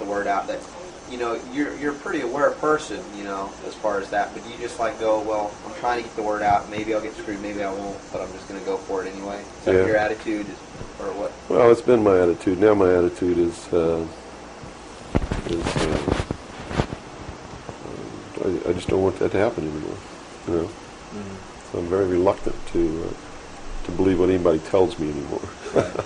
word out that, you know, you're a pretty aware person, you know, as far as that, but you just like go, well, I'm trying to get the word out, maybe I'll get screwed, maybe I won't, but I'm just going to go for it anyway? Is that your attitude, or what? Well, it's been my attitude. Now my attitude is I just don't want that to happen anymore, you know. Mm-hmm. So I'm very reluctant to believe what anybody tells me anymore. Right.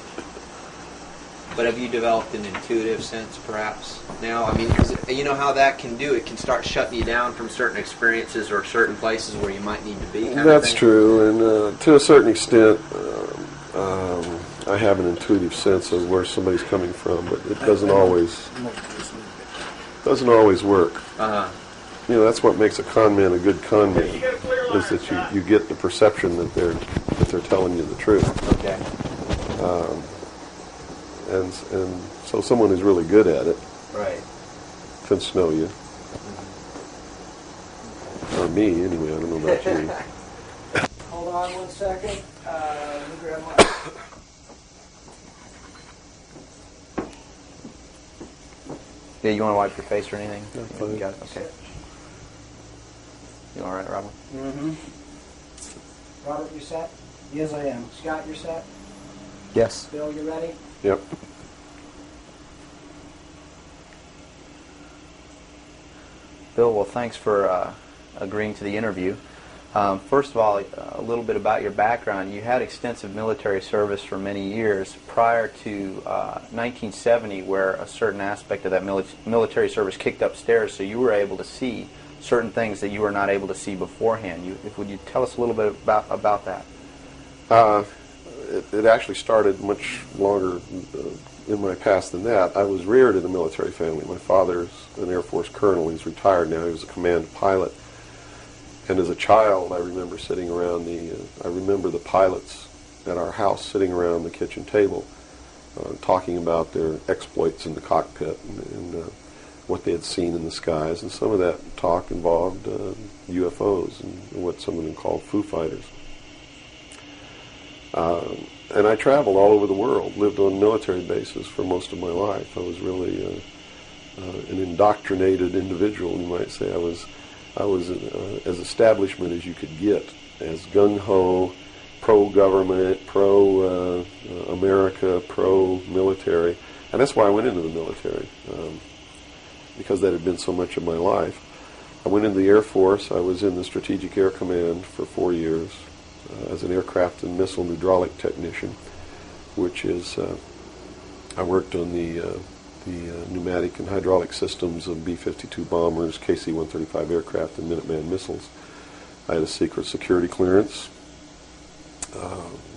But have you developed an intuitive sense, perhaps, now? I mean, because you know how that can do. It can start shutting you down from certain experiences or certain places where you might need to be. That's true, and to a certain extent, I have an intuitive sense of where somebody's coming from, but it doesn't always work. Uh-huh. You know, that's what makes a con man a good con man, is that you get the perception that they're telling you the truth. Okay. And so someone who's really good at it, right, can know you. Or me, anyway. I don't know about you. Hold on 1 second. Let me grab my... Yeah, you want to wipe your face or anything? No, you got it? Okay. You all right, Robert? Mm-hmm. Robert, you set? Yes, I am. Scott, you're set? Yes. Bill, you ready? Yep. Bill, well, thanks for agreeing to the interview. First of all, a little bit about your background. You had extensive military service for many years prior to 1970, where a certain aspect of that military service kicked upstairs, so you were able to see certain things that you were not able to see beforehand. Would you tell us a little bit about that? It actually started much longer in my past than that. I was reared in a military family. My father's an Air Force colonel. He's retired now. He was a command pilot. And as a child, I remember sitting around I remember the pilots at our house sitting around the kitchen table talking about their exploits in the cockpit and what they had seen in the skies. And some of that talk involved UFOs and what some of them called Foo Fighters. And I traveled all over the world, lived on military bases for most of my life. I was really an indoctrinated individual, you might say. I was as establishment as you could get, as gung-ho, pro-government, pro-America, pro-military. And that's why I went into the military, because that had been so much of my life. I went into the Air Force. I was in the Strategic Air Command for 4 years as an aircraft and missile hydraulic technician, which is, I worked on the pneumatic and hydraulic systems of B-52 bombers, KC-135 aircraft, and Minuteman missiles. I had a secret security clearance.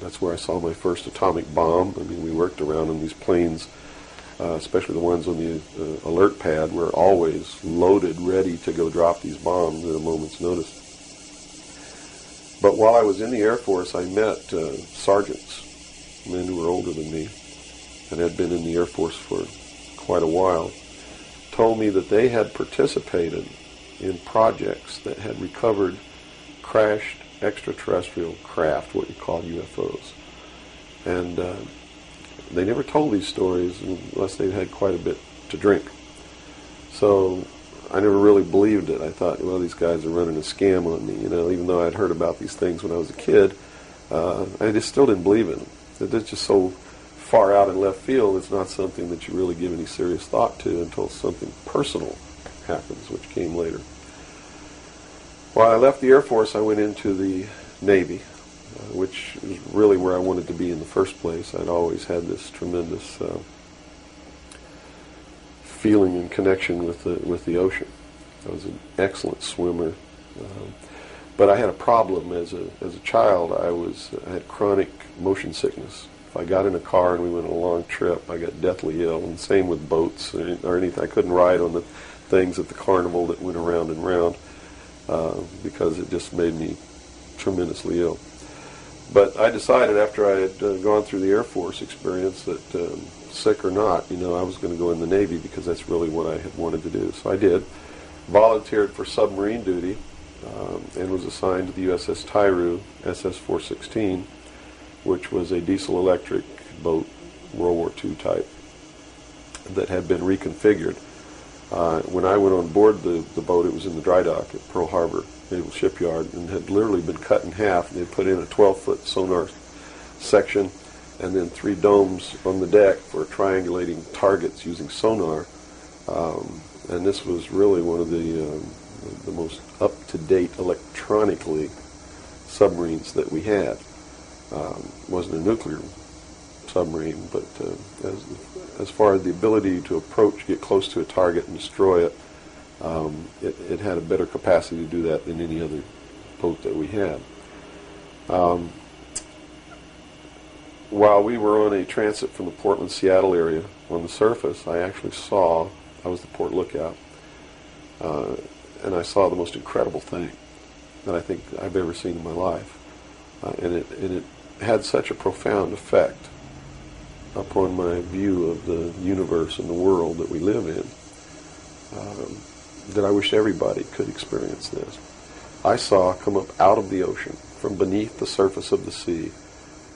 That's where I saw my first atomic bomb. I mean, we worked around in these planes, especially the ones on the alert pad, were always loaded, ready to go drop these bombs at a moment's notice. But while I was in the Air Force, I met sergeants, men who were older than me, and had been in the Air Force for quite a while, told me that they had participated in projects that had recovered crashed extraterrestrial craft, what you call UFOs. And they never told these stories unless they'd had quite a bit to drink. So I never really believed it. I thought, well, these guys are running a scam on me, you know, even though I'd heard about these things when I was a kid. I just still didn't believe in them. It's just so far out in left field, it's not something that you really give any serious thought to until something personal happens, which came later. While I left the Air Force, I went into the Navy, which is really where I wanted to be in the first place. I'd always had this tremendous feeling and connection with the ocean. I was an excellent swimmer, but I had a problem as a child. I had chronic motion sickness. If I got in a car and we went on a long trip, I got deathly ill, and same with boats or anything. I couldn't ride on the things at the carnival that went around and round because it just made me tremendously ill. But I decided after I had gone through the Air Force experience that sick or not, you know, I was going to go in the Navy because that's really what I had wanted to do. So I did. Volunteered for submarine duty and was assigned to the USS Tyru, SS-416, which was a diesel-electric boat, World War II type, that had been reconfigured. When I went on board the boat, it was in the dry dock at Pearl Harbor Naval Shipyard, and had literally been cut in half. They put in a 12-foot sonar section and then 3 domes on the deck for triangulating targets using sonar. And this was really one of the most up-to-date electronically submarines that we had. Wasn't a nuclear submarine, but as far as the ability to approach, get close to a target and destroy it, it had a better capacity to do that than any other boat that we had. While we were on a transit from the Portland-Seattle area on the surface, I was the port lookout, and I saw the most incredible thing that I think I've ever seen in my life. And it had such a profound effect upon my view of the universe and the world that we live in, that I wish everybody could experience this. I saw come up out of the ocean, from beneath the surface of the sea,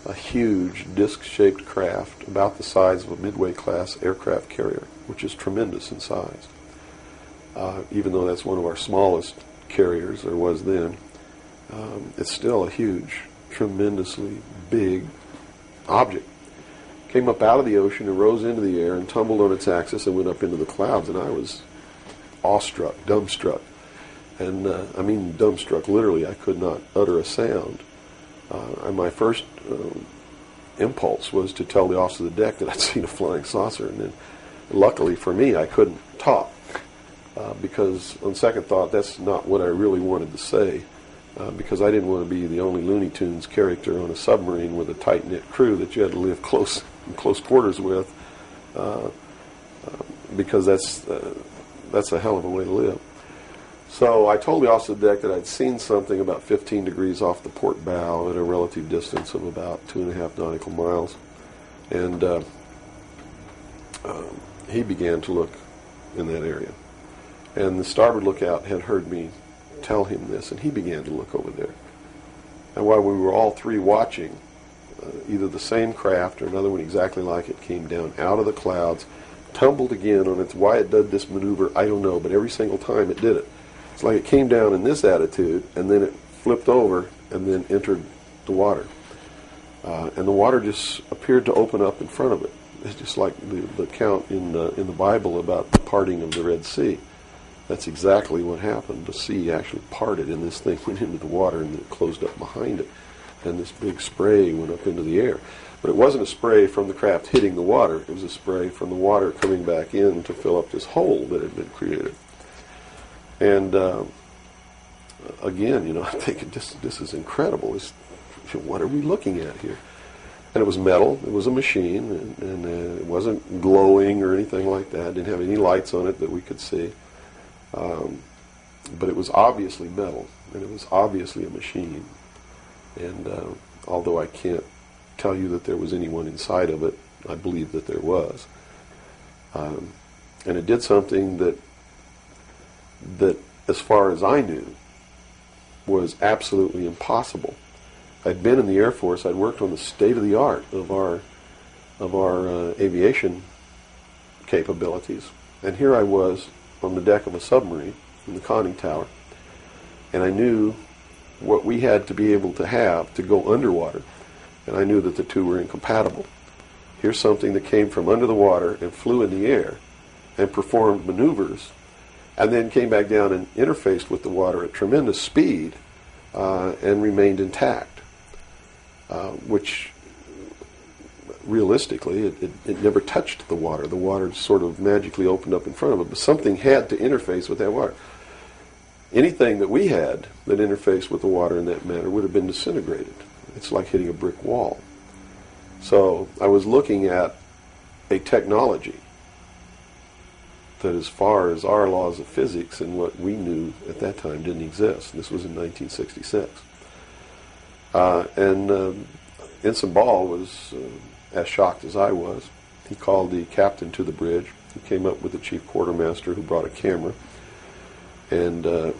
a huge disc-shaped craft about the size of a Midway-class aircraft carrier, which is tremendous in size. Even though that's one of our smallest carriers, or was then, it's still a huge, tremendously big object. Came up out of the ocean and rose into the air and tumbled on its axis and went up into the clouds, and I was awestruck, dumbstruck. And I mean dumbstruck, literally. I could not utter a sound. And my first impulse was to tell the officer of the deck that I'd seen a flying saucer, and then luckily for me I couldn't talk, because on second thought that's not what I really wanted to say, because I didn't want to be the only Looney Tunes character on a submarine with a tight-knit crew that you had to live in close quarters with, because that's a hell of a way to live. So I told the officer of the deck that I'd seen something about 15 degrees off the port bow at a relative distance of about 2.5 nautical miles. And he began to look in that area. And the starboard lookout had heard me tell him this, and he began to look over there. And while we were all three watching, either the same craft or another one exactly like it came down out of the clouds, tumbled again on its, why it did this maneuver, I don't know, but every single time it did it. It's like it came down in this attitude, and then it flipped over and then entered the water. And the water just appeared to open up in front of it. It's just like the account in the Bible about the parting of the Red Sea. That's exactly what happened. The sea actually parted, and this thing went into the water, and then it closed up behind it. And this big spray went up into the air. But it wasn't a spray from the craft hitting the water. It was a spray from the water coming back in to fill up this hole that had been created. And again, I'm thinking, this is incredible. What are we looking at here? And it was metal. It was a machine, and it wasn't glowing or anything like that. It didn't have any lights on it that we could see. But it was obviously metal, and it was obviously a machine. And although I can't tell you that there was anyone inside of it, I believe that there was. And it did something that, as far as I knew, was absolutely impossible. I'd been in the Air Force. I'd worked on the state-of-the-art of our aviation capabilities. And here I was on the deck of a submarine in the conning tower, and I knew what we had to be able to have to go underwater, and I knew that the two were incompatible. Here's something that came from under the water and flew in the air and performed maneuvers, and then came back down and interfaced with the water at tremendous speed and remained intact, which realistically it never touched the water. The water sort of magically opened up in front of it, but something had to interface with that water. Anything that we had that interfaced with the water in that manner would have been disintegrated. It's like hitting a brick wall. So I was looking at a technology that, as far as our laws of physics and what we knew at that time, didn't exist. This was in 1966. Ensign Ball was as shocked as I was. He called the captain to the bridge. He came up with the chief quartermaster, who brought a camera. And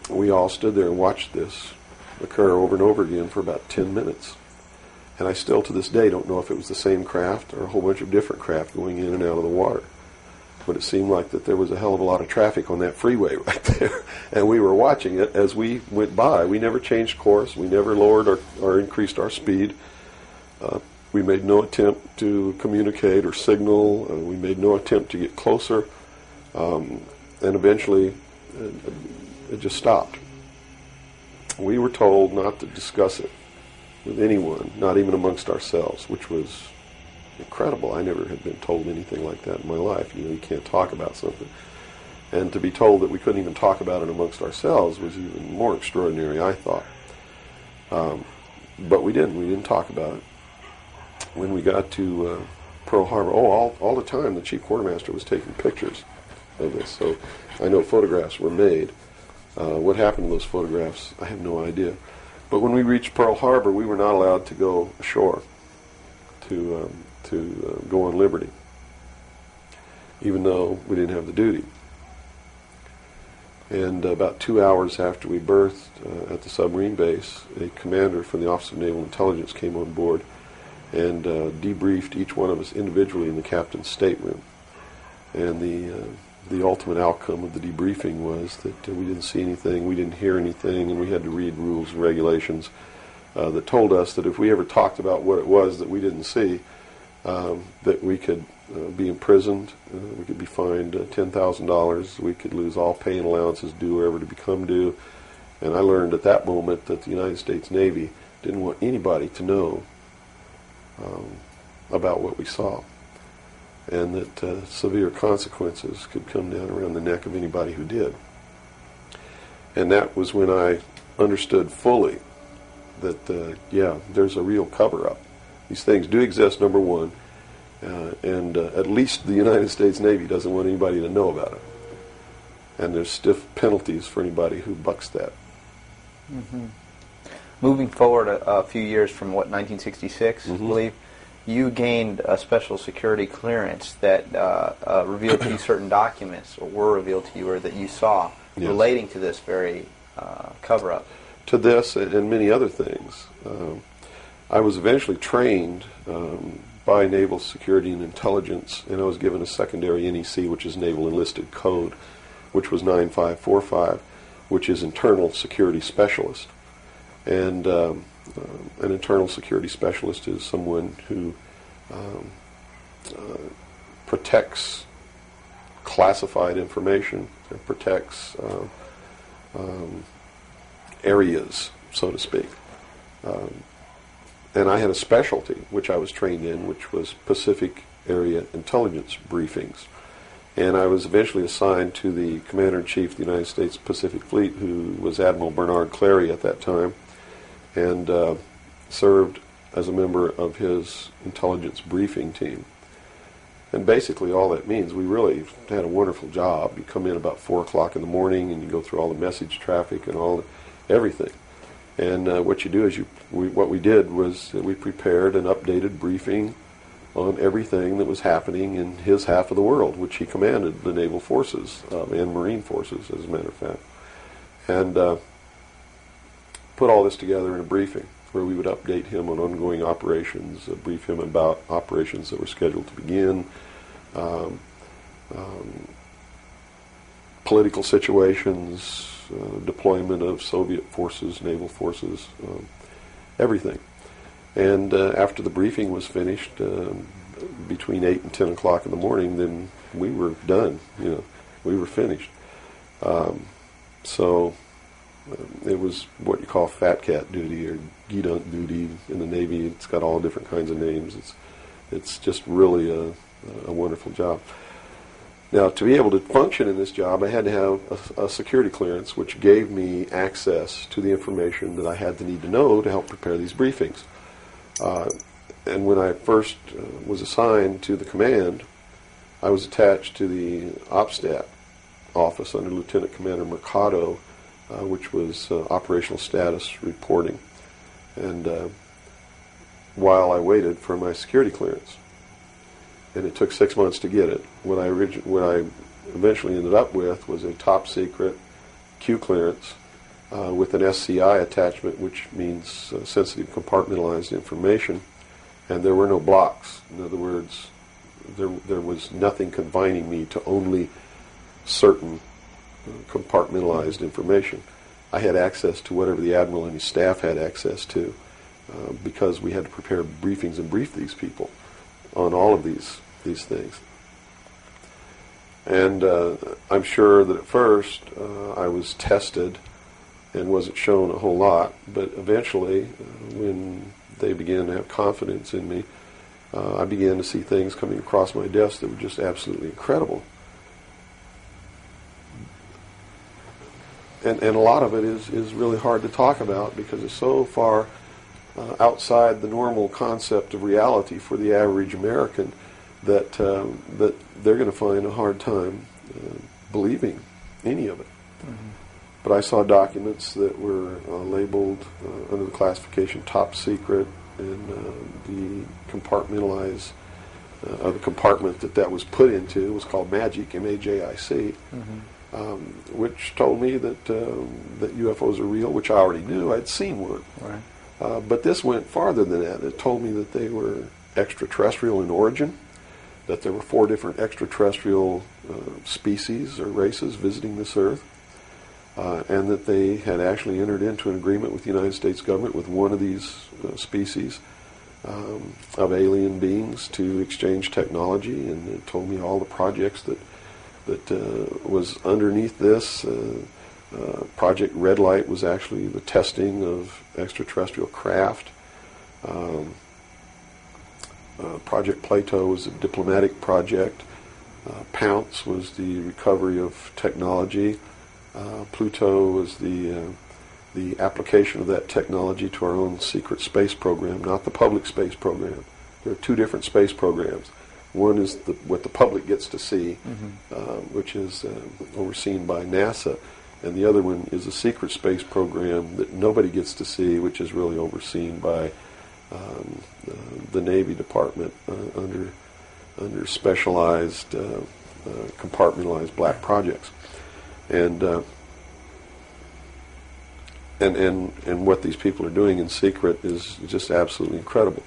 we all stood there and watched this occur over and over again for about 10 minutes. And I still, to this day, don't know if it was the same craft or a whole bunch of different craft going in and out of the water. but it seemed like that there was a hell of a lot of traffic on that freeway right there. And we were watching it as we went by. We never changed course. We never lowered or increased our speed. We made no attempt to communicate or signal. We made no attempt to get closer. And eventually, it just stopped. We were told not to discuss it with anyone, not even amongst ourselves, which was incredible. I never had been told anything like that in my life. You can't talk about something. And to be told that we couldn't even talk about it amongst ourselves was even more extraordinary, I thought. But we didn't. We didn't talk about it. When we got to Pearl Harbor, all the time the chief quartermaster was taking pictures of this. So I know photographs were made. What happened to those photographs, I have no idea. But when we reached Pearl Harbor, we were not allowed to go ashore to go on liberty, even though we didn't have the duty. And about 2 hours after we berthed at the submarine base, a commander from the Office of Naval Intelligence came on board and debriefed each one of us individually in the captain's stateroom. And the ultimate outcome of the debriefing was that we didn't see anything, we didn't hear anything, and we had to read rules and regulations that told us that if we ever talked about what it was that we didn't see, that we could be imprisoned, we could be fined $10,000, we could lose all pay and allowances due or ever to become due. And I learned at that moment that the United States Navy didn't want anybody to know about what we saw, and that severe consequences could come down around the neck of anybody who did. And that was when I understood fully that, yeah, there's a real cover-up. These things do exist, number one, and at least the United States Navy doesn't want anybody to know about it. And there's stiff penalties for anybody who bucks that. Mm-hmm. Moving forward a few years from, 1966, I believe, you gained a special security clearance that revealed to you certain documents, or were revealed to you, or that you saw, yes, relating to this very cover-up. To this and many other things. I was eventually trained by Naval Security and Intelligence, and I was given a secondary NEC, which is Naval Enlisted Code, which was 9545, which is Internal Security Specialist. And an internal security specialist is someone who protects classified information and protects areas, so to speak. And I had a specialty, which I was trained in, which was Pacific Area Intelligence Briefings. And I was eventually assigned to the Commander-in-Chief of the United States Pacific Fleet, who was Admiral Bernard Clary at that time, and served as a member of his intelligence briefing team. And basically all that means, we really had a wonderful job. You come in about 4 o'clock in the morning and you go through all the message traffic and everything. And what you do is what we did was that we prepared an updated briefing on everything that was happening in his half of the world, which he commanded the naval forces and marine forces, as a matter of fact. And put all this together in a briefing where we would update him on ongoing operations, brief him about operations that were scheduled to begin, political situations, deployment of Soviet forces, naval forces, everything. And after the briefing was finished, between 8 and 10 o'clock in the morning, then we were done. We were finished. So it was what you call fat cat duty or geedunk duty in the Navy. It's got all different kinds of names. It's just really a wonderful job. Now, to be able to function in this job, I had to have a security clearance, which gave me access to the information that I had to need to know to help prepare these briefings. And when I first was assigned to the command, I was attached to the OPSTAT office under Lieutenant Commander Mercado, which was operational status reporting, and while I waited for my security clearance. And it took 6 months to get it. What I eventually ended up with was a top secret Q clearance with an SCI attachment, which means sensitive compartmentalized information, and there were no blocks. In other words, there was nothing confining me to only certain compartmentalized information. I had access to whatever the admiral and his staff had access to, because we had to prepare briefings and brief these people on all of these things. And I'm sure that at first I was tested and wasn't shown a whole lot, but eventually, when they began to have confidence in me, I began to see things coming across my desk that were just absolutely incredible. And a lot of it is really hard to talk about because it's so far outside the normal concept of reality for the average American that they're going to find a hard time believing any of it. Mm-hmm. But I saw documents that were labeled under the classification top secret, and the compartmentalized, the compartment that was put into was called MAGIC, M-A-J-I-C, which told me that UFOs are real, which I already knew. I'd seen one. Right. But this went farther than that. It told me that they were extraterrestrial in origin, that there were 4 different extraterrestrial species or races visiting this Earth, and that they had actually entered into an agreement with the United States government with one of these species of alien beings to exchange technology, and it told me all the projects that was underneath this. Project Red Light was actually the testing of extraterrestrial craft. Project Plato was a diplomatic project. Pounce was the recovery of technology. Pluto was the application of that technology to our own secret space program, not the public space program. There are 2 different space programs. One is what the public gets to see, which is overseen by NASA, and the other one is a secret space program that nobody gets to see, which is really overseen by the Navy Department under specialized, compartmentalized black projects. And what these people are doing in secret is just absolutely incredible.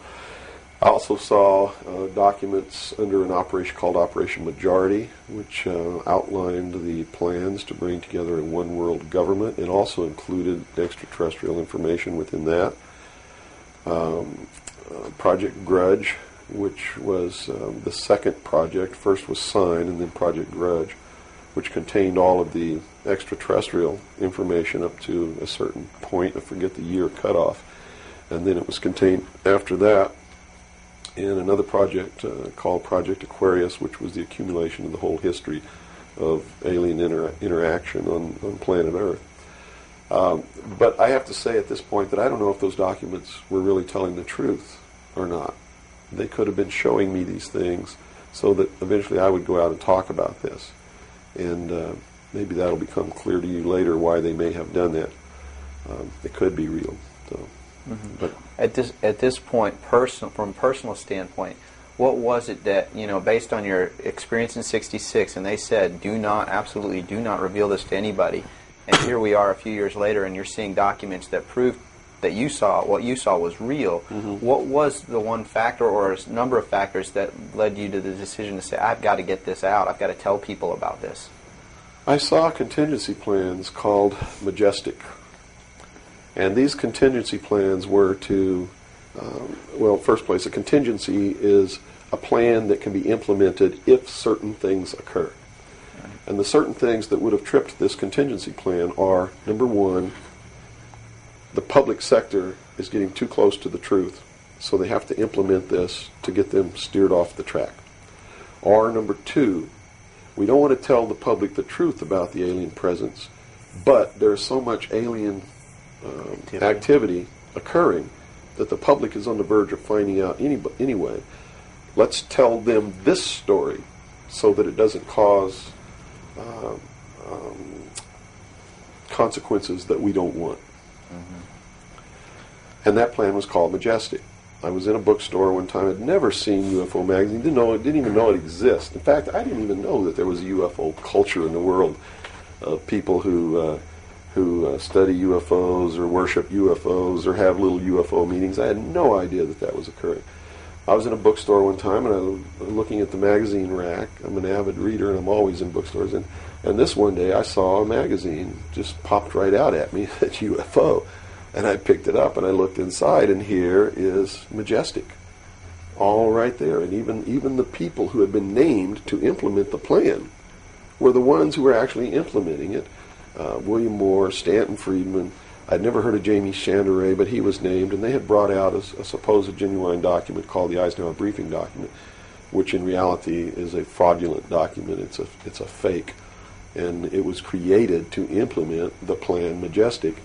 I also saw documents under an operation called Operation Majority, which outlined the plans to bring together a one-world government, and also included extraterrestrial information within that. Project Grudge, which was the second project. First was Sign, and then Project Grudge, which contained all of the extraterrestrial information up to a certain point. I forget the year cutoff. And then it was contained after that in another project called Project Aquarius, which was the accumulation of the whole history of alien interaction on planet Earth. But I have to say at this point that I don't know if those documents were really telling the truth or not. They could have been showing me these things so that eventually I would go out and talk about this. And maybe that'll become clear to you later why they may have done that. It could be real. So, but at this point, from a personal standpoint, what was it that, based on your experience in '66, and they said, absolutely do not reveal this to anybody, and here we are a few years later, and you're seeing documents that prove that what you saw was real. What was the one factor or a number of factors that led you to the decision to say, I've got to get this out, I've got to tell people about this? I saw contingency plans called Majestic. And these contingency plans were to, first place, a contingency is a plan that can be implemented if certain things occur. And the certain things that would have tripped this contingency plan are, number one, the public sector is getting too close to the truth, so they have to implement this to get them steered off the track. Or number two, we don't want to tell the public the truth about the alien presence, but there's so much alien activity occurring that the public is on the verge of finding out anyway. Let's tell them this story so that it doesn't cause consequences that we don't want. And that plan was called Majestic. I was in a bookstore one time. I'd never seen UFO magazine. Didn't even know it existed. In fact, I didn't even know that there was a UFO culture in the world of people who study UFOs or worship UFOs or have little UFO meetings. I had no idea that was occurring. I was in a bookstore one time, and I was looking at the magazine rack. I'm an avid reader, and I'm always in bookstores. And this one day, I saw a magazine just popped right out at me, at UFO. And I picked it up, and I looked inside, and here is Majestic, all right there. And even the people who had been named to implement the plan were the ones who were actually implementing it. William Moore, Stanton Friedman. I'd never heard of Jamie Chandray, but he was named, and they had brought out a supposed genuine document called the Eisenhower Briefing Document, which in reality is a fraudulent document. It's a fake, and it was created to implement the plan Majestic,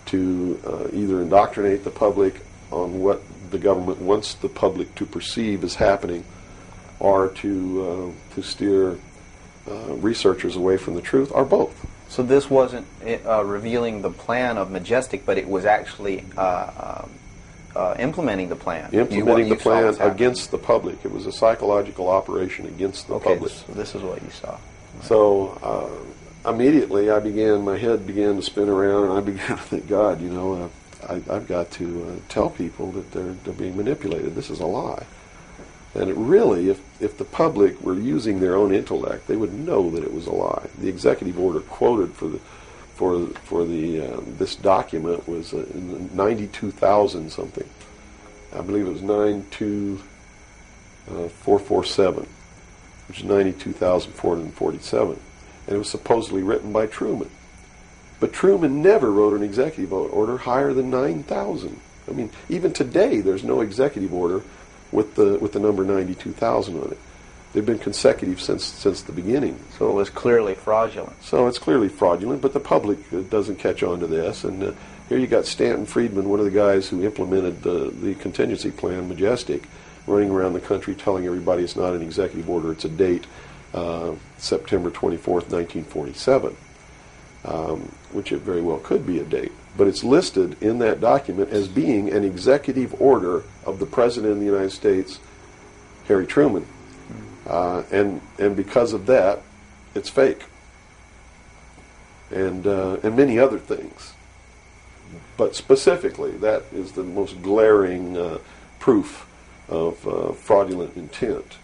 to either indoctrinate the public on what the government wants the public to perceive as happening, or to steer researchers away from the truth, or both. So this wasn't revealing the plan of Majestic, but it was actually implementing the plan. Implementing the plan against the public. It was a psychological operation against the public. So this is what you saw. So immediately my head began to spin around, and I began to think, God, I've got to tell people that they're being manipulated. This is a lie. And it really, if the public were using their own intellect, they would know that it was a lie. The executive order quoted for this document was 92,000 something. I believe it was 92447, which is 92,447, and it was supposedly written by Truman. But Truman never wrote an executive order higher than 9,000. I mean, even today, there's no executive order with the number 92,000 on it. They've been consecutive since the beginning. So it was clearly fraudulent. So it's clearly fraudulent, but the public doesn't catch on to this. And here you got Stanton Friedman, one of the guys who implemented the contingency plan, Majestic, running around the country telling everybody it's not an executive order, it's a date, September 24th, 1947, which it very well could be a date. But it's listed in that document as being an executive order of the President of the United States, Harry Truman. And because of that, it's fake. And many other things. But specifically, that is the most glaring proof of fraudulent intent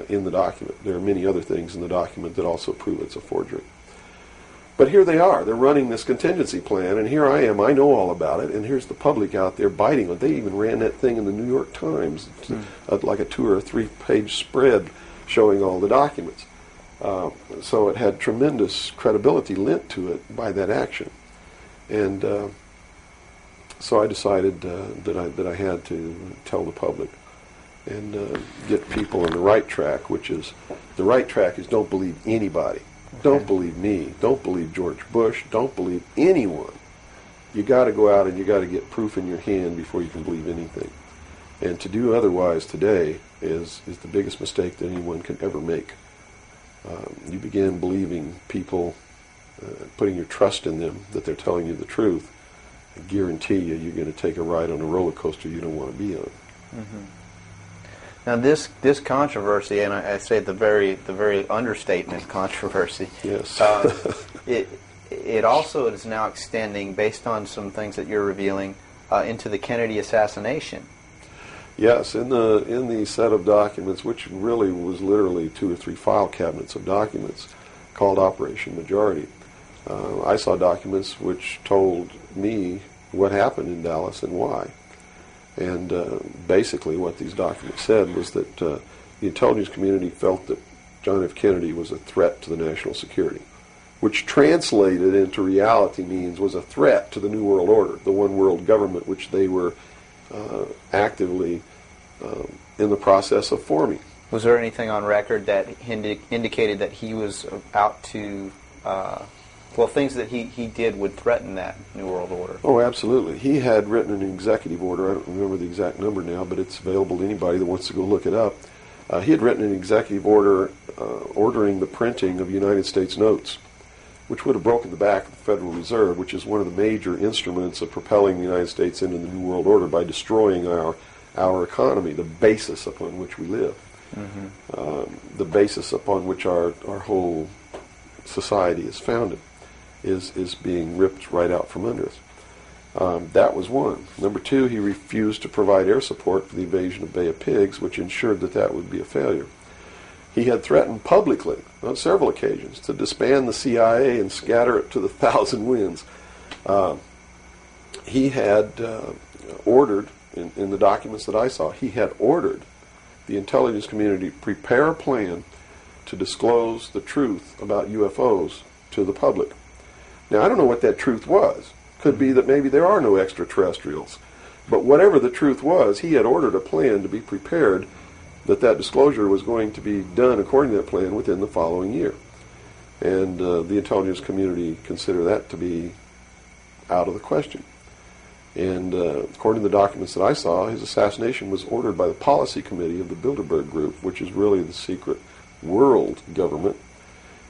in the document. There are many other things in the document that also prove it's a forgery. But here they are. They're running this contingency plan, and here I am. I know all about it, and here's the public out there biting it. They even ran that thing in the New York Times, like a 2 or 3 page spread showing all the documents. So it had tremendous credibility lent to it by that action. And so I decided that I had to tell the public and get people on the right track, which is, the right track is don't believe anybody. Don't believe me. Don't believe George Bush. Don't believe anyone. You got to go out and you got to get proof in your hand before you can believe anything. And to do otherwise today is the biggest mistake that anyone can ever make. You begin believing people, putting your trust in them, that they're telling you the truth. I guarantee you're going to take a ride on a roller coaster you don't want to be on. Mm-hmm. Now this controversy, and I say the very understatement controversy. Yes. It also is now extending, based on some things that you're revealing, into the Kennedy assassination. Yes, in the set of documents, which really was literally 2 or 3 file cabinets of documents, called Operation Majority, I saw documents which told me what happened in Dallas and why. And basically what these documents said was that the intelligence community felt that John F. Kennedy was a threat to the national security, which translated into reality means was a threat to the New World Order, the one world government which they were actively in the process of forming. Was there anything on record that indicated that he was out to... things that he did would threaten that New World Order? Oh, absolutely. He had written an executive order. I don't remember the exact number now, but it's available to anybody that wants to go look it up. He had written an executive order ordering the printing of United States notes, which would have broken the back of the Federal Reserve, which is one of the major instruments of propelling the United States into the New World Order by destroying our economy, the basis upon which we live, the basis upon which our whole society is founded. Is being ripped right out from under us. That was one. Number two, he refused to provide air support for the invasion of Bay of Pigs, which ensured that that would be a failure. He had threatened publicly on several occasions to disband the CIA and scatter it to the thousand winds. He had ordered, in the documents that I saw, he had ordered the intelligence community prepare a plan to disclose the truth about UFOs to the public. Now, I don't know what that truth was. Could be that maybe there are no extraterrestrials. But whatever the truth was, he had ordered a plan to be prepared that disclosure was going to be done according to that plan within the following year. And the intelligence community considered that to be out of the question. And according to the documents that I saw, his assassination was ordered by the policy committee of the Bilderberg Group, which is really the secret world government,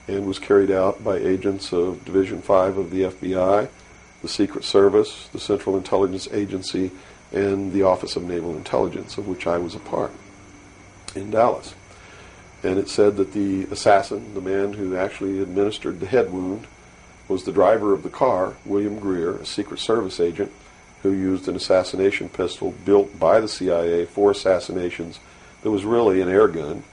and was carried out by agents of Division 5 of the FBI, the Secret Service, the Central Intelligence Agency, and the Office of Naval Intelligence, of which I was a part, in Dallas. And it said that the assassin, the man who actually administered the head wound, was the driver of the car, William Greer, a Secret Service agent, who used an assassination pistol built by the CIA for assassinations that was really an air gun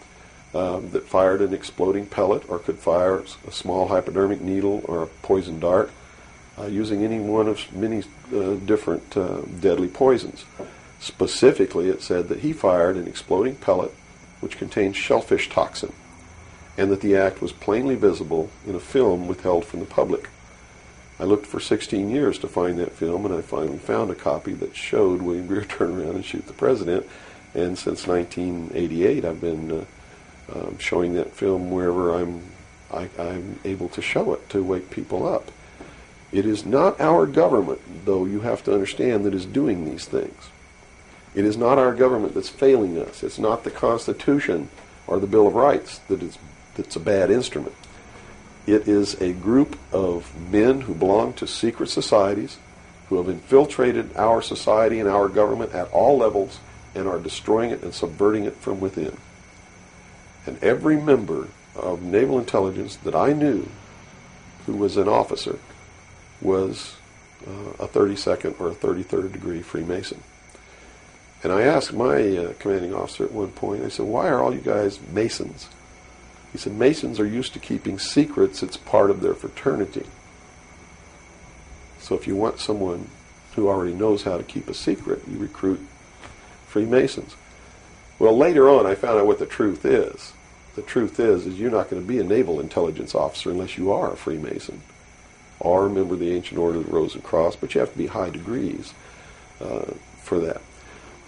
that fired an exploding pellet or could fire a small hypodermic needle or a poison dart using any one of many different deadly poisons. Specifically, it said that he fired an exploding pellet which contained shellfish toxin, and that the act was plainly visible in a film withheld from the public. I looked for 16 years to find that film, and I finally found a copy that showed William Greer turn around and shoot the president. And since 1988, I've been showing that film wherever I'm able to show it to wake people up. It is not our government, though you have to understand, that is doing these things. It is not our government that's failing us. It's not the Constitution or the Bill of Rights that's a bad instrument. It is a group of men who belong to secret societies who have infiltrated our society and our government at all levels and are destroying it and subverting it from within. And every member of naval intelligence that I knew who was an officer was a 32nd or a 33rd degree Freemason. And I asked my commanding officer at one point, I said, why are all you guys Masons? He said, Masons are used to keeping secrets. It's part of their fraternity. So if you want someone who already knows how to keep a secret, you recruit Freemasons. Well, later on, I found out what the truth is. The truth is you're not going to be a naval intelligence officer unless you are a Freemason or a member of the Ancient Order of the Rose and Cross, but you have to be high degrees for that.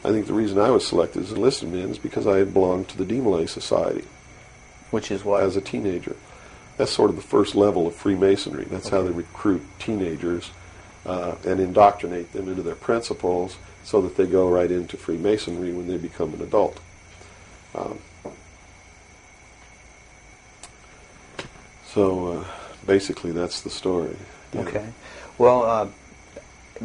I think the reason I was selected as enlisted man is because I had belonged to the Demolay Society. Which is what? As a teenager. That's sort of the first level of Freemasonry. That's how they recruit teenagers and indoctrinate them into their principles so that they go right into Freemasonry when they become an adult. So basically that's the story. Yeah. Okay. Well,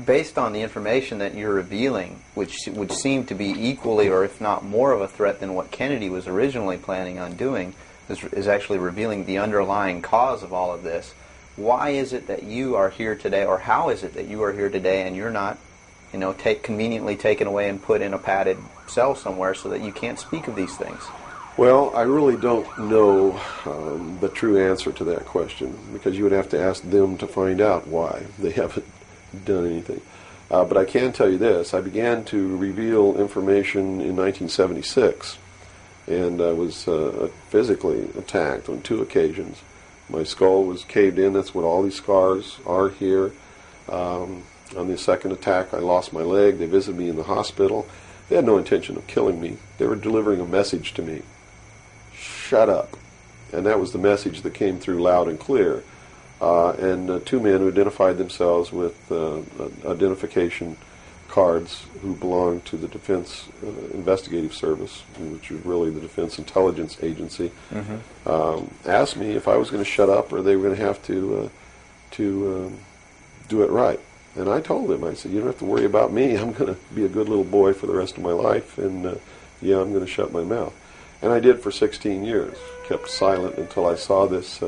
based on the information that you're revealing, which would seem to be equally or if not more of a threat than what Kennedy was originally planning on doing, is actually revealing the underlying cause of all of this. Why is it that you are here today, or how is it that you are here today and you're not, conveniently taken away and put in a padded cell somewhere so that you can't speak of these things? Well, I really don't know the true answer to that question, because you would have to ask them to find out why they haven't done anything. But I can tell you this. I began to reveal information in 1976, and I was physically attacked on 2 occasions. My skull was caved in. That's what all these scars are here. On the second attack, I lost my leg. They visited me in the hospital. They had no intention of killing me. They were delivering a message to me. Shut up. And that was the message that came through loud and clear. And 2 men who identified themselves with identification cards who belonged to the Defense Investigative Service, which is really the Defense Intelligence Agency, asked me if I was going to shut up or they were going to have to do it right. And I told them, I said, you don't have to worry about me. I'm going to be a good little boy for the rest of my life, and I'm going to shut my mouth. And I did for 16 years, kept silent until I saw this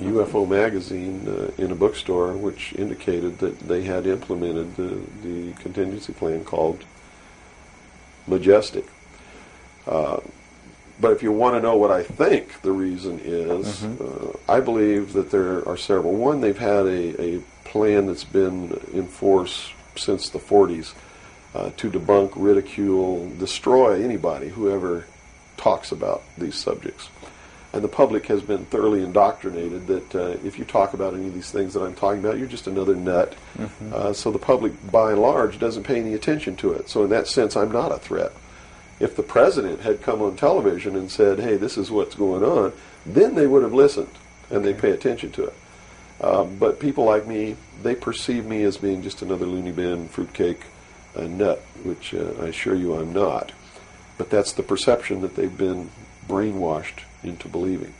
UFO magazine in a bookstore, which indicated that they had implemented the contingency plan called Majestic. But if you want to know what I think the reason is, I believe that there are several. One, they've had a plan that's been in force since the 40s to debunk, ridicule, destroy anybody who ever talks about these subjects. And the public has been thoroughly indoctrinated that if you talk about any of these things that I'm talking about, you're just another nut. So the public, by and large, doesn't pay any attention to it. So in that sense, I'm not a threat. If the president had come on television and said, hey, this is what's going on, then they would have listened and they pay attention to it. But people like me, they perceive me as being just another loony bin, fruitcake, nut, which I assure you I'm not. But that's the perception that they've been brainwashed into believing.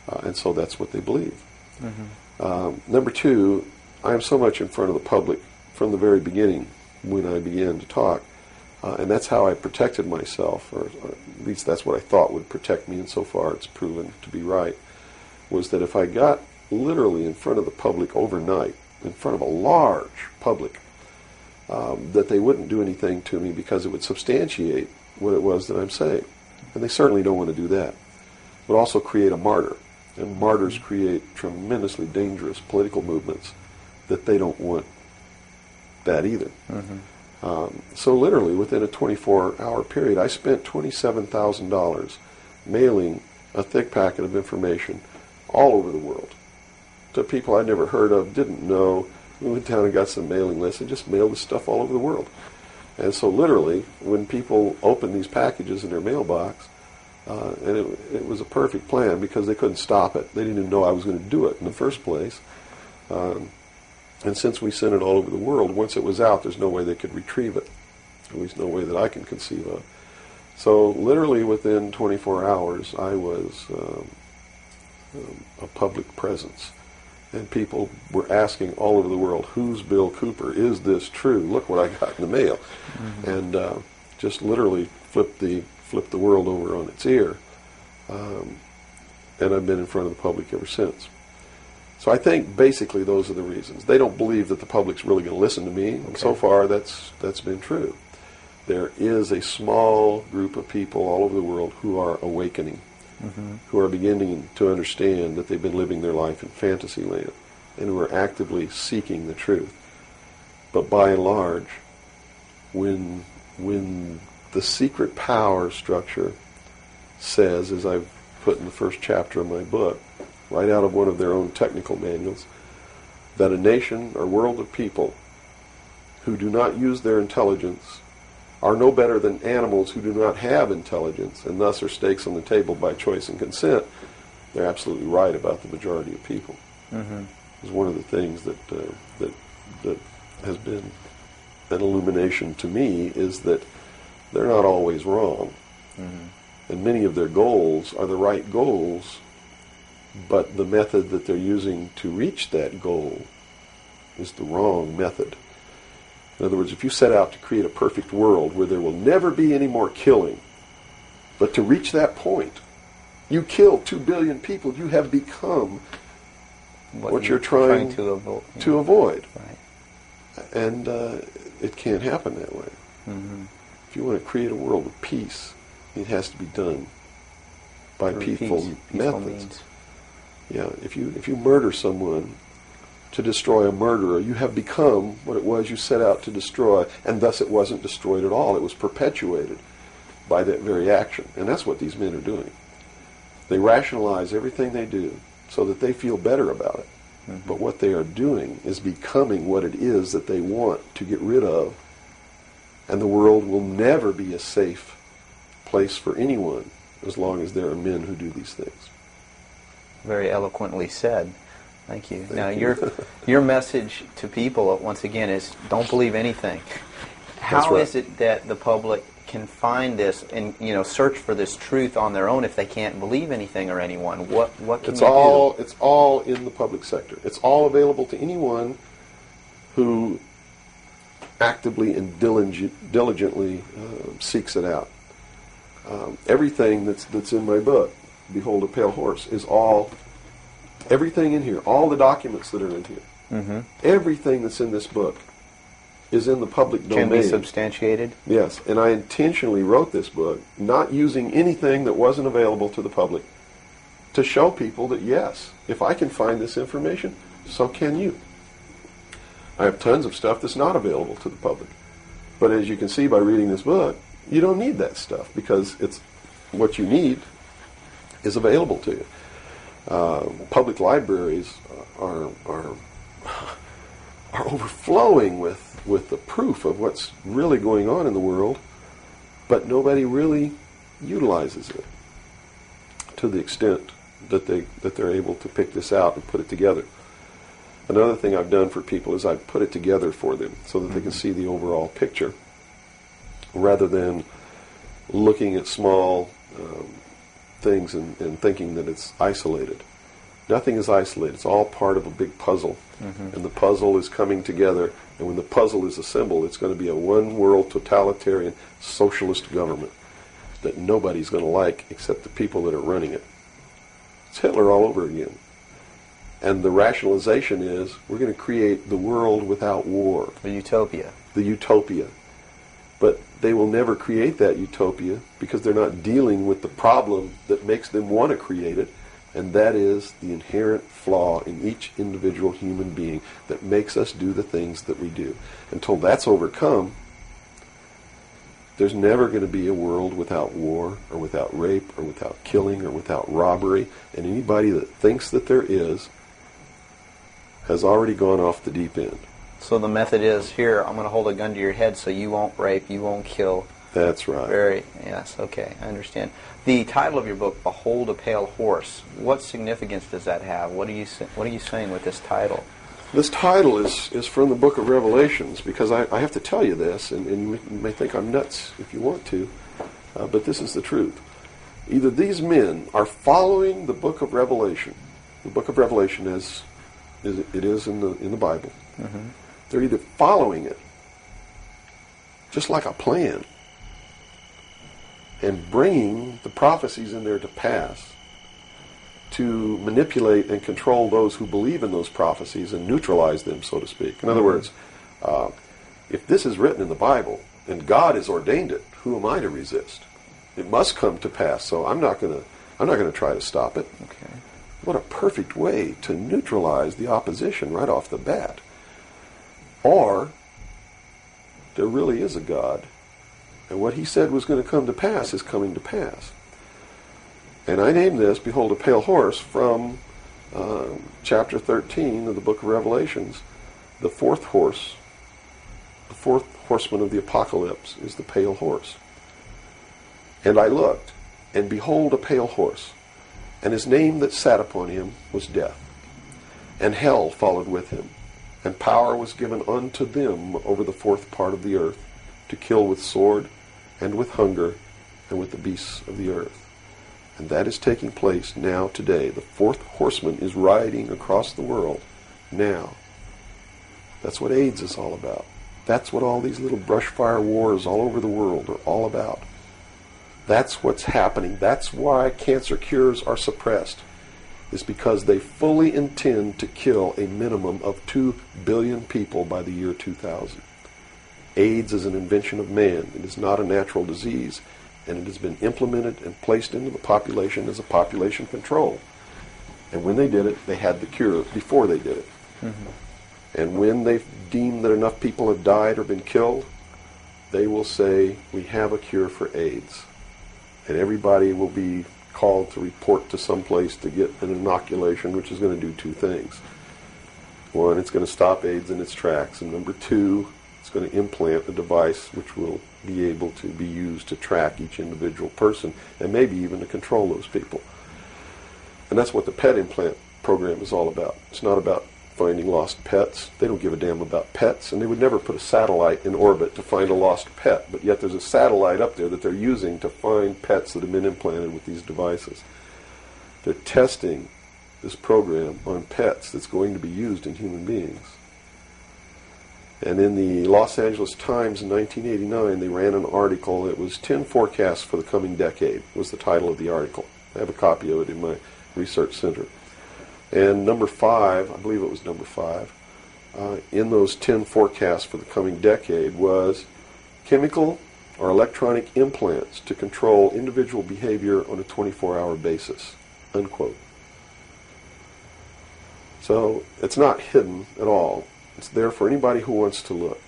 And so that's what they believe. Number two, I am so much in front of the public from the very beginning when I began to talk. And that's how I protected myself, or at least that's what I thought would protect me, and so far it's proven to be right, was that if I got literally in front of the public overnight, in front of a large public, that they wouldn't do anything to me because it would substantiate what it was that I'm saying. And they certainly don't want to do that. It would also create a martyr. And martyrs create tremendously dangerous political movements that they don't want that either. So literally within a 24-hour period, I spent $27,000 mailing a thick packet of information all over the world to people I'd never heard of, didn't know. We went down and got some mailing lists and just mailed this stuff all over the world. And so literally, when people opened these packages in their mailbox, and it was a perfect plan because they couldn't stop it. They didn't even know I was going to do it in the first place. And since we sent it all over the world, once it was out, there's no way they could retrieve it. At least no way that I can conceive of. So literally within 24 hours, I was a public presence. And people were asking all over the world, who's Bill Cooper? Is this true? Look what I got in the mail. And just literally flipped the world over on its ear. And I've been in front of the public ever since. So I think basically those are the reasons. They don't believe that the public's really going to listen to me. And so far that's been true. There is a small group of people all over the world who are awakening, who are beginning to understand that they've been living their life in fantasy land, and who are actively seeking the truth. But by and large, when the secret power structure says, as I've put in the first chapter of my book, right out of one of their own technical manuals, that a nation or world of people who do not use their intelligence are no better than animals who do not have intelligence, and thus are stakes on the table by choice and consent. They're absolutely right about the majority of people. It's one of the things that has been an illumination to me, is that they're not always wrong. And many of their goals are the right goals, but the method that they're using to reach that goal is the wrong method. In other words, if you set out to create a perfect world where there will never be any more killing, but to reach that point, you kill 2 billion people, you have become what you're trying to avoid. Right. And it can't happen that way. If you want to create a world of peace, it has to be done by peaceful methods. Means. Yeah, if you murder someone to destroy a murderer, you have become what it was you set out to destroy, and thus it wasn't destroyed at all. It was perpetuated by that very action. And that's what these men are doing. They rationalize everything they do so that they feel better about it. But what they are doing is becoming what it is that they want to get rid of, and the world will never be a safe place for anyone as long as there are men who do these things. Very eloquently said. Thank you. Now, you. your message to people, once again, is don't believe anything. How right. is it that the public can find this and search for this truth on their own if they can't believe anything or anyone? What can you do? It's all in the public sector. It's all available to anyone who actively and diligently seeks it out. Everything that's in my book, Behold a Pale Horse, is all Everything in here, all the documents that are in here, Mm-hmm. everything that's in this book is in the public domain. Can be substantiated? Yes, and I intentionally wrote this book not using anything that wasn't available to the public to show people that, yes, if I can find this information, so can you. I have tons of stuff that's not available to the public. But as you can see by reading this book, you don't need that stuff because it's what you need is available to you. Public libraries are overflowing with the proof of what's really going on in the world, but nobody really utilizes it to the extent that they're able to pick this out and put it together. Another thing I've done for people is I've put it together for them so that they can see the overall picture rather than looking at small things and thinking that it's isolated. Nothing is isolated. It's all part of a big puzzle. Mm-hmm. And the puzzle is coming together. And when the puzzle is assembled, it's going to be a one-world totalitarian socialist government that nobody's going to like except the people that are running it. It's Hitler all over again. And the rationalization is we're going to create the world without war. The utopia. The utopia. But they will never create that utopia because they're not dealing with the problem that makes them want to create it. And that is the inherent flaw in each individual human being that makes us do the things that we do. Until that's overcome, there's never going to be a world without war or without rape or without killing or without robbery. And anybody that thinks that there is has already gone off the deep end. So the method is, here, I'm going to hold a gun to your head so you won't rape, you won't kill. That's right. Yes, okay, I understand. The title of your book, Behold a Pale Horse, what significance does that have? What are you saying with this title? This title is from the book of Revelations, because I have to tell you this, and you may think I'm nuts if you want to, but this is the truth. Either these men are following the book of Revelation, the book of Revelation as it is in the Bible. Mm-hmm. They're either following it, just like a plan, and bringing the prophecies in there to pass to manipulate and control those who believe in those prophecies and neutralize them, so to speak. In other words, if this is written in the Bible and God has ordained it, who am I to resist? It must come to pass, so I'm not going to try to stop it. Okay. What a perfect way to neutralize the opposition right off the bat. Or there really is a God, and what he said was going to come to pass is coming to pass. And I named this, Behold a Pale Horse, from chapter 13 of the book of Revelations. The fourth horseman of the apocalypse is the pale horse. And I looked, and behold a pale horse, and his name that sat upon him was Death. And hell followed with him, and power was given unto them over the fourth part of the earth, to kill with sword, and with hunger, and with the beasts of the earth. And that is taking place now today. The fourth horseman is riding across the world now. That's what AIDS is all about. That's what all these little brush fire wars all over the world are all about. That's what's happening. That's why cancer cures are suppressed. It's because they fully intend to kill a minimum of 2 billion people by the year 2000. AIDS is an invention of man. It is not a natural disease. And it has been implemented and placed into the population as a population control. And when they did it, they had the cure before they did it. Mm-hmm. And when they deem that enough people have died or been killed, they will say, we have a cure for AIDS. And everybody will be called to report to some place to get an inoculation, which is going to do two things. One, it's going to stop AIDS in its tracks. And number two, it's going to implant a device which will be able to be used to track each individual person and maybe even to control those people. And that's what the pet implant program is all about. It's not about finding lost pets. They don't give a damn about pets, and they would never put a satellite in orbit to find a lost pet. But yet there's a satellite up there that they're using to find pets that have been implanted with these devices. They're testing this program on pets that's going to be used in human beings. And in the Los Angeles Times in 1989, they ran an article. It was 10 Forecasts for the Coming Decade, was the title of the article. I have a copy of it in my research center. And number 5, I believe it was number 5, in those 10 forecasts for the coming decade was chemical or electronic implants to control individual behavior on a 24-hour basis, unquote. So it's not hidden at all. It's there for anybody who wants to look.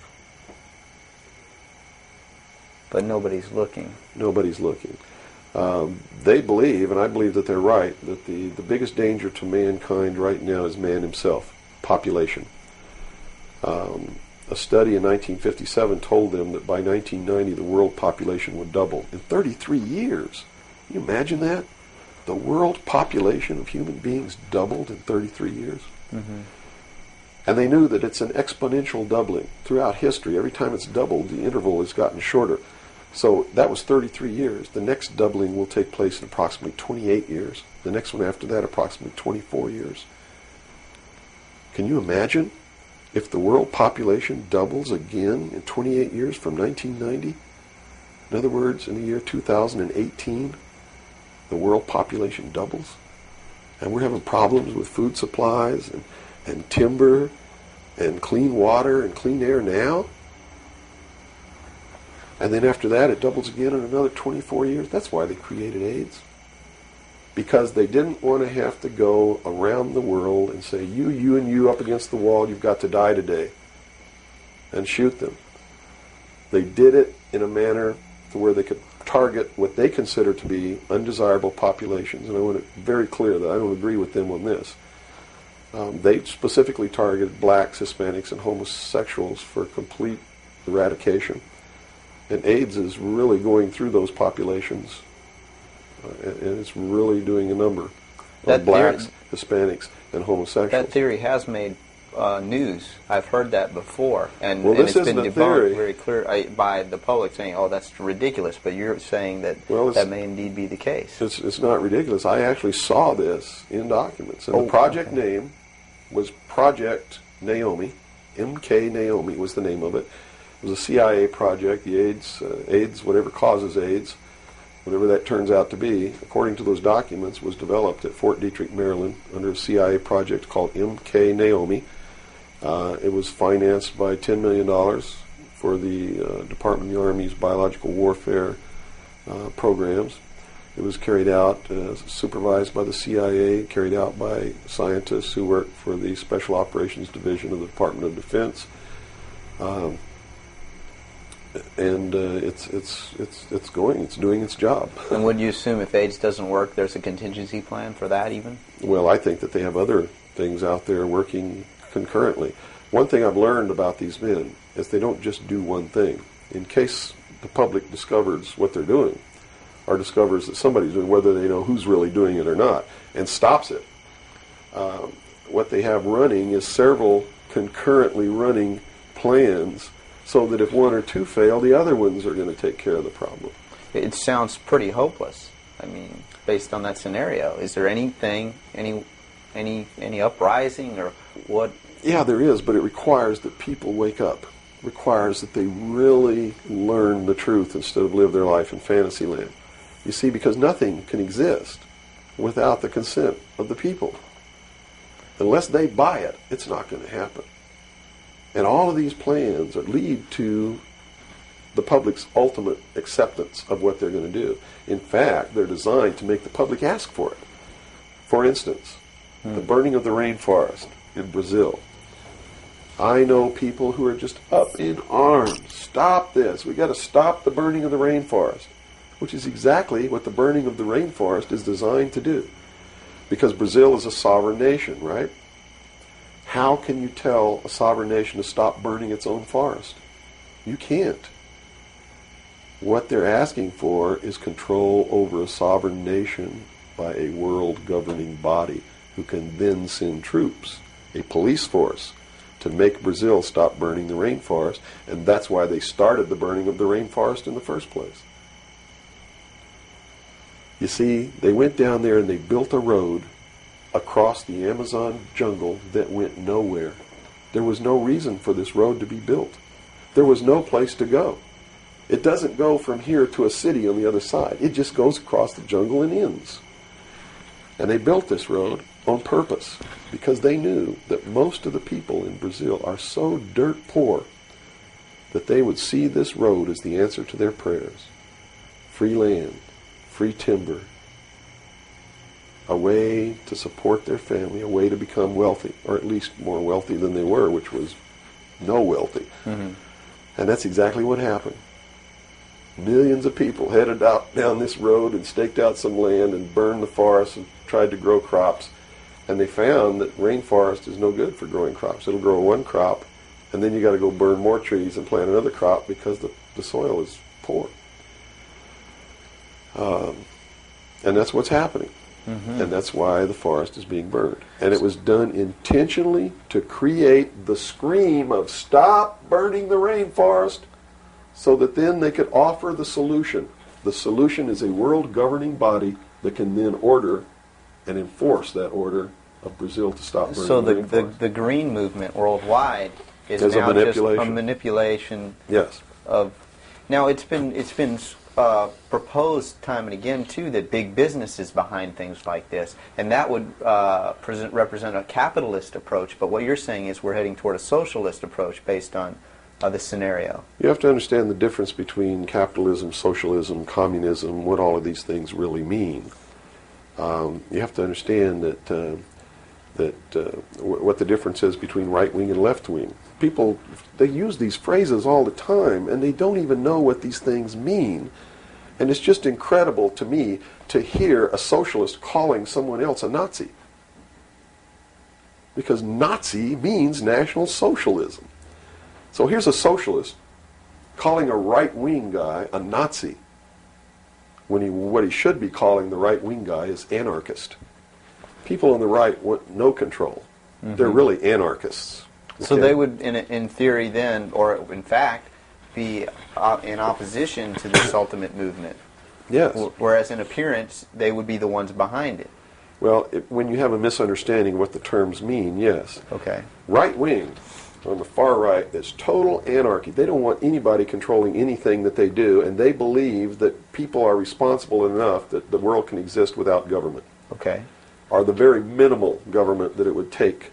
But nobody's looking. Nobody's looking. They believe, and I believe that they're right, that the biggest danger to mankind right now is man himself, population. A study in 1957 told them that by 1990 the world population would double in 33 years. Can you imagine that? The world population of human beings doubled in 33 years. Mm-hmm. And they knew that it's an exponential doubling throughout history. Every time it's doubled, the interval has gotten shorter. So that was 33 years. The next doubling will take place in approximately 28 years. The next one after that, approximately 24 years. Can you imagine if the world population doubles again in 28 years from 1990? In other words, in the year 2018, the world population doubles. And we're having problems with food supplies and timber and clean water and clean air now. And then after that, it doubles again in another 24 years. That's why they created AIDS. Because they didn't want to have to go around the world and say, you, and you up against the wall, you've got to die today. And shoot them. They did it in a manner to where they could target what they consider to be undesirable populations. And I want to be very clear that I don't agree with them on this. They specifically targeted blacks, Hispanics, and homosexuals for complete eradication. And AIDS is really going through those populations, and it's really doing a number on blacks, Hispanics, and homosexuals. That theory has made news. I've heard that before, and this it's been isn't a debunked theory. very clear by the public, saying, "Oh, that's ridiculous." But you're saying that that may indeed be the case. It's not ridiculous. I actually saw this in documents, and the project name was Project Naomi. MK Naomi was the name of it. It was a CIA project. The AIDS, whatever causes AIDS, whatever that turns out to be, according to those documents, was developed at Fort Detrick, Maryland, under a CIA project called MK Naomi. It was financed by $10 million for the Department of the Army's biological warfare programs. It was carried out, supervised by the CIA, carried out by scientists who worked for the Special Operations Division of the Department of Defense. And it's doing its job. And would you assume if AIDS doesn't work, there's a contingency plan for that even? Well, I think that they have other things out there working concurrently. One thing I've learned about these men is they don't just do one thing. In case the public discovers what they're doing, or discovers that somebody's doing, whether they know who's really doing it or not, and stops it, what they have running is several concurrently running plans, so that if one or two fail, the other ones are going to take care of the problem. It sounds pretty hopeless. I mean, based on that scenario, is there anything, any uprising or what? Yeah, there is, but it requires that people wake up. It requires that they really learn the truth instead of live their life in fantasy land. You see, because nothing can exist without the consent of the people. Unless they buy it, it's not going to happen. And all of these plans lead to the public's ultimate acceptance of what they're going to do. In fact, they're designed to make the public ask for it. For instance, the burning of the rainforest in Brazil. I know people who are just up in arms. Stop this. We've got to stop the burning of the rainforest, which is exactly what the burning of the rainforest is designed to do. Because Brazil is a sovereign nation, right? How can you tell a sovereign nation to stop burning its own forest? You can't. What they're asking for is control over a sovereign nation by a world governing body who can then send troops, a police force, to make Brazil stop burning the rainforest, and that's why they started the burning of the rainforest in the first place. You see, they went down there and they built a road across the Amazon jungle that went nowhere. There was no reason for this road to be built. There was no place to go. It doesn't go from here to a city on the other side. It just goes across the jungle and ends. And they built this road on purpose because they knew that most of the people in Brazil are so dirt poor that they would see this road as the answer to their prayers. Free land, free timber, a way to support their family, a way to become wealthy, or at least more wealthy than they were, which was no wealthy. Mm-hmm. And that's exactly what happened. Millions of people headed out down this road and staked out some land and burned the forest and tried to grow crops. And they found that rainforest is no good for growing crops. It'll grow one crop, and then you got to go burn more trees and plant another crop because the soil is poor. And that's what's happening. Mm-hmm. And that's why the forest is being burned. And it was done intentionally to create the scream of stop burning the rainforest, so that then they could offer the solution. The solution is a world governing body that can then order and enforce that order of Brazil to stop burning the rainforest. So the green movement worldwide is now just a manipulation. Yes. Of. Now it's been proposed time and again too that big business is behind things like this, and that would represent a capitalist approach. But what you're saying is we're heading toward a socialist approach based on this scenario. You have to understand the difference between capitalism, socialism, communism, what all of these things really mean. You have to understand what the difference is between right wing and left wing. People, they use these phrases all the time, and they don't even know what these things mean. And it's just incredible to me to hear a socialist calling someone else a Nazi. Because Nazi means National Socialism. So here's a socialist calling a right-wing guy a Nazi, when what he should be calling the right-wing guy is anarchist. People on the right want no control. Mm-hmm. They're really anarchists. Okay? So they would, in theory then, or in fact, be in opposition to this ultimate movement. Yes. Whereas in appearance, they would be the ones behind it. Well, when you have a misunderstanding of what the terms mean, yes. Okay. Right-wing, on the far right, is total anarchy. They don't want anybody controlling anything that they do, and they believe that people are responsible enough that the world can exist without government. Okay. Or the very minimal government that it would take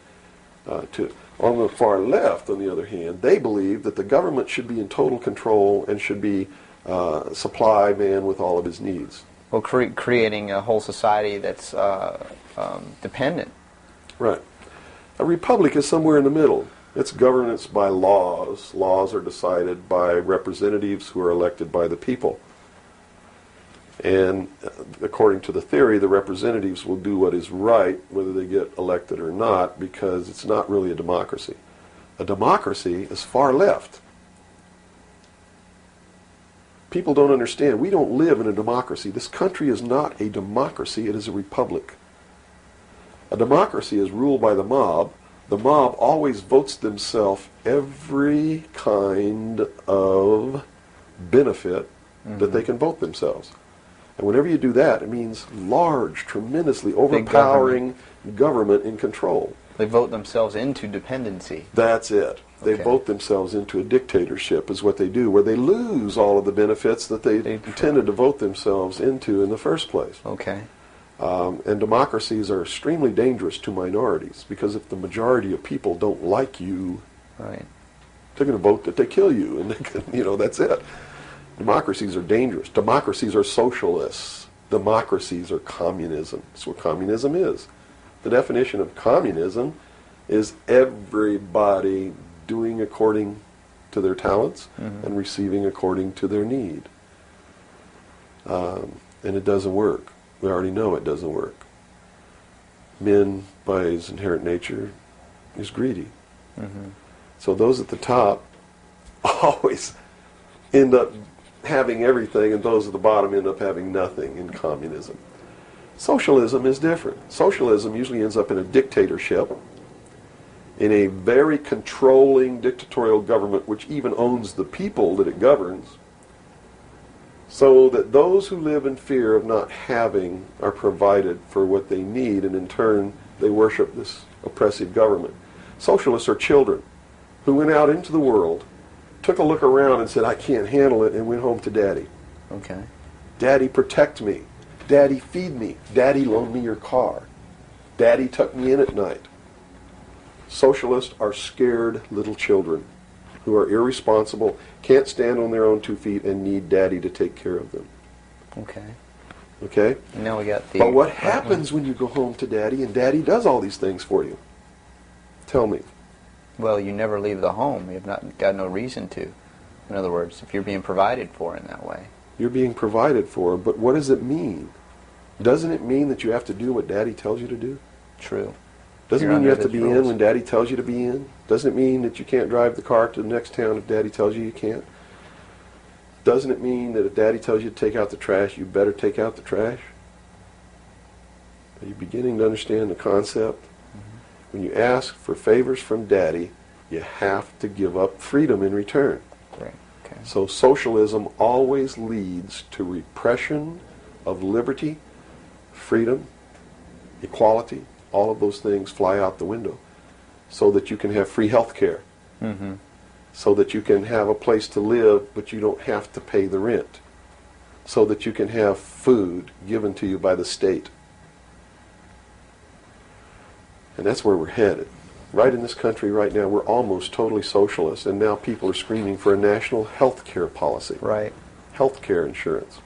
to. On the far left, on the other hand, they believe that the government should be in total control and should be supply man with all of his needs. Well, creating a whole society that's dependent. Right. A republic is somewhere in the middle. It's governance by laws. Laws are decided by representatives who are elected by the people. And according to the theory, the representatives will do what is right, whether they get elected or not, because it's not really a democracy. A democracy is far left. People don't understand. We don't live in a democracy. This country is not a democracy. It is a republic. A democracy is ruled by the mob. The mob always votes themselves every kind of benefit that they can vote themselves. And whenever you do that, it means large, tremendously overpowering government in control. They vote themselves into dependency. That's it. They Okay. vote themselves into a dictatorship is what they do, where they lose all of the benefits that they intended to vote themselves into in the first place. Okay. And democracies are extremely dangerous to minorities, because if the majority of people don't like you, Right. they're going to vote that they kill you, and they can, that's it. Democracies are dangerous. Democracies are socialists. Democracies are communism. That's what communism is. The definition of communism is everybody doing according to their talents and receiving according to their need. And it doesn't work. We already know it doesn't work. Man, by his inherent nature, is greedy. Mm-hmm. So those at the top always end up having everything, and those at the bottom end up having nothing in communism. Socialism is different. Socialism usually ends up in a dictatorship, in a very controlling dictatorial government which even owns the people that it governs, so that those who live in fear of not having are provided for what they need, and in turn they worship this oppressive government. Socialists are children who went out into the world, took a look around and said, I can't handle it, and went home to Daddy. Okay. Daddy, protect me. Daddy, feed me. Daddy, loan me your car. Daddy, tuck me in at night. Socialists are scared little children who are irresponsible, can't stand on their own 2 feet, and need Daddy to take care of them. Okay. Okay? And now we got the... But what happens when you go home to Daddy and Daddy does all these things for you? Tell me. Well, you never leave the home. You've not got no reason to. In other words, if you're being provided for in that way. You're being provided for, but what does it mean? Doesn't it mean that you have to do what Daddy tells you to do? True. Doesn't You're mean you under have to his be in rules. when Daddy tells you to be in. Doesn't it mean that you can't drive the car to the next town if Daddy tells you you can't. Doesn't it mean that if Daddy tells you to take out the trash, you better take out the trash? Are you beginning to understand the concept? When you ask for favors from Daddy, you have to give up freedom in return. Right. Okay. So socialism always leads to repression of liberty, freedom, equality. All of those things fly out the window so that you can have free health care, so that you can have a place to live but you don't have to pay the rent, so that you can have food given to you by the state. And that's where we're headed. Right in this country right now, we're almost totally socialist, and now people are screaming for a national health care policy. Right. Health care insurance.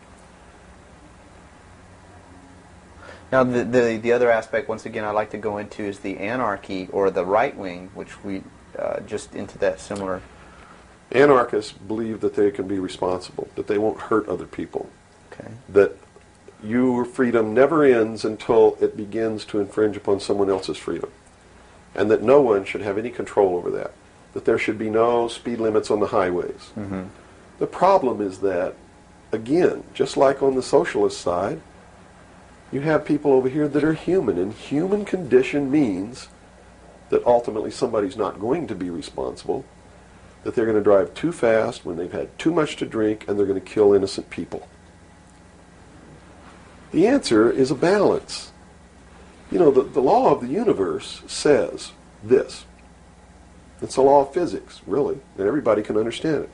Now, the other aspect, once again, I'd like to go into is the anarchy or the right wing, which we just into that similar. Anarchists believe that they can be responsible, that they won't hurt other people, Okay. that your freedom never ends until it begins to infringe upon someone else's freedom, and that no one should have any control over that there should be no speed limits on the highways. The problem is that, again, just like on the socialist side, you have people over here that are human, and human condition means that ultimately somebody's not going to be responsible, that they're going to drive too fast when they've had too much to drink, and they're going to kill innocent people. The answer is a balance. You know, the law of the universe says this. It's a law of physics, really, and everybody can understand it.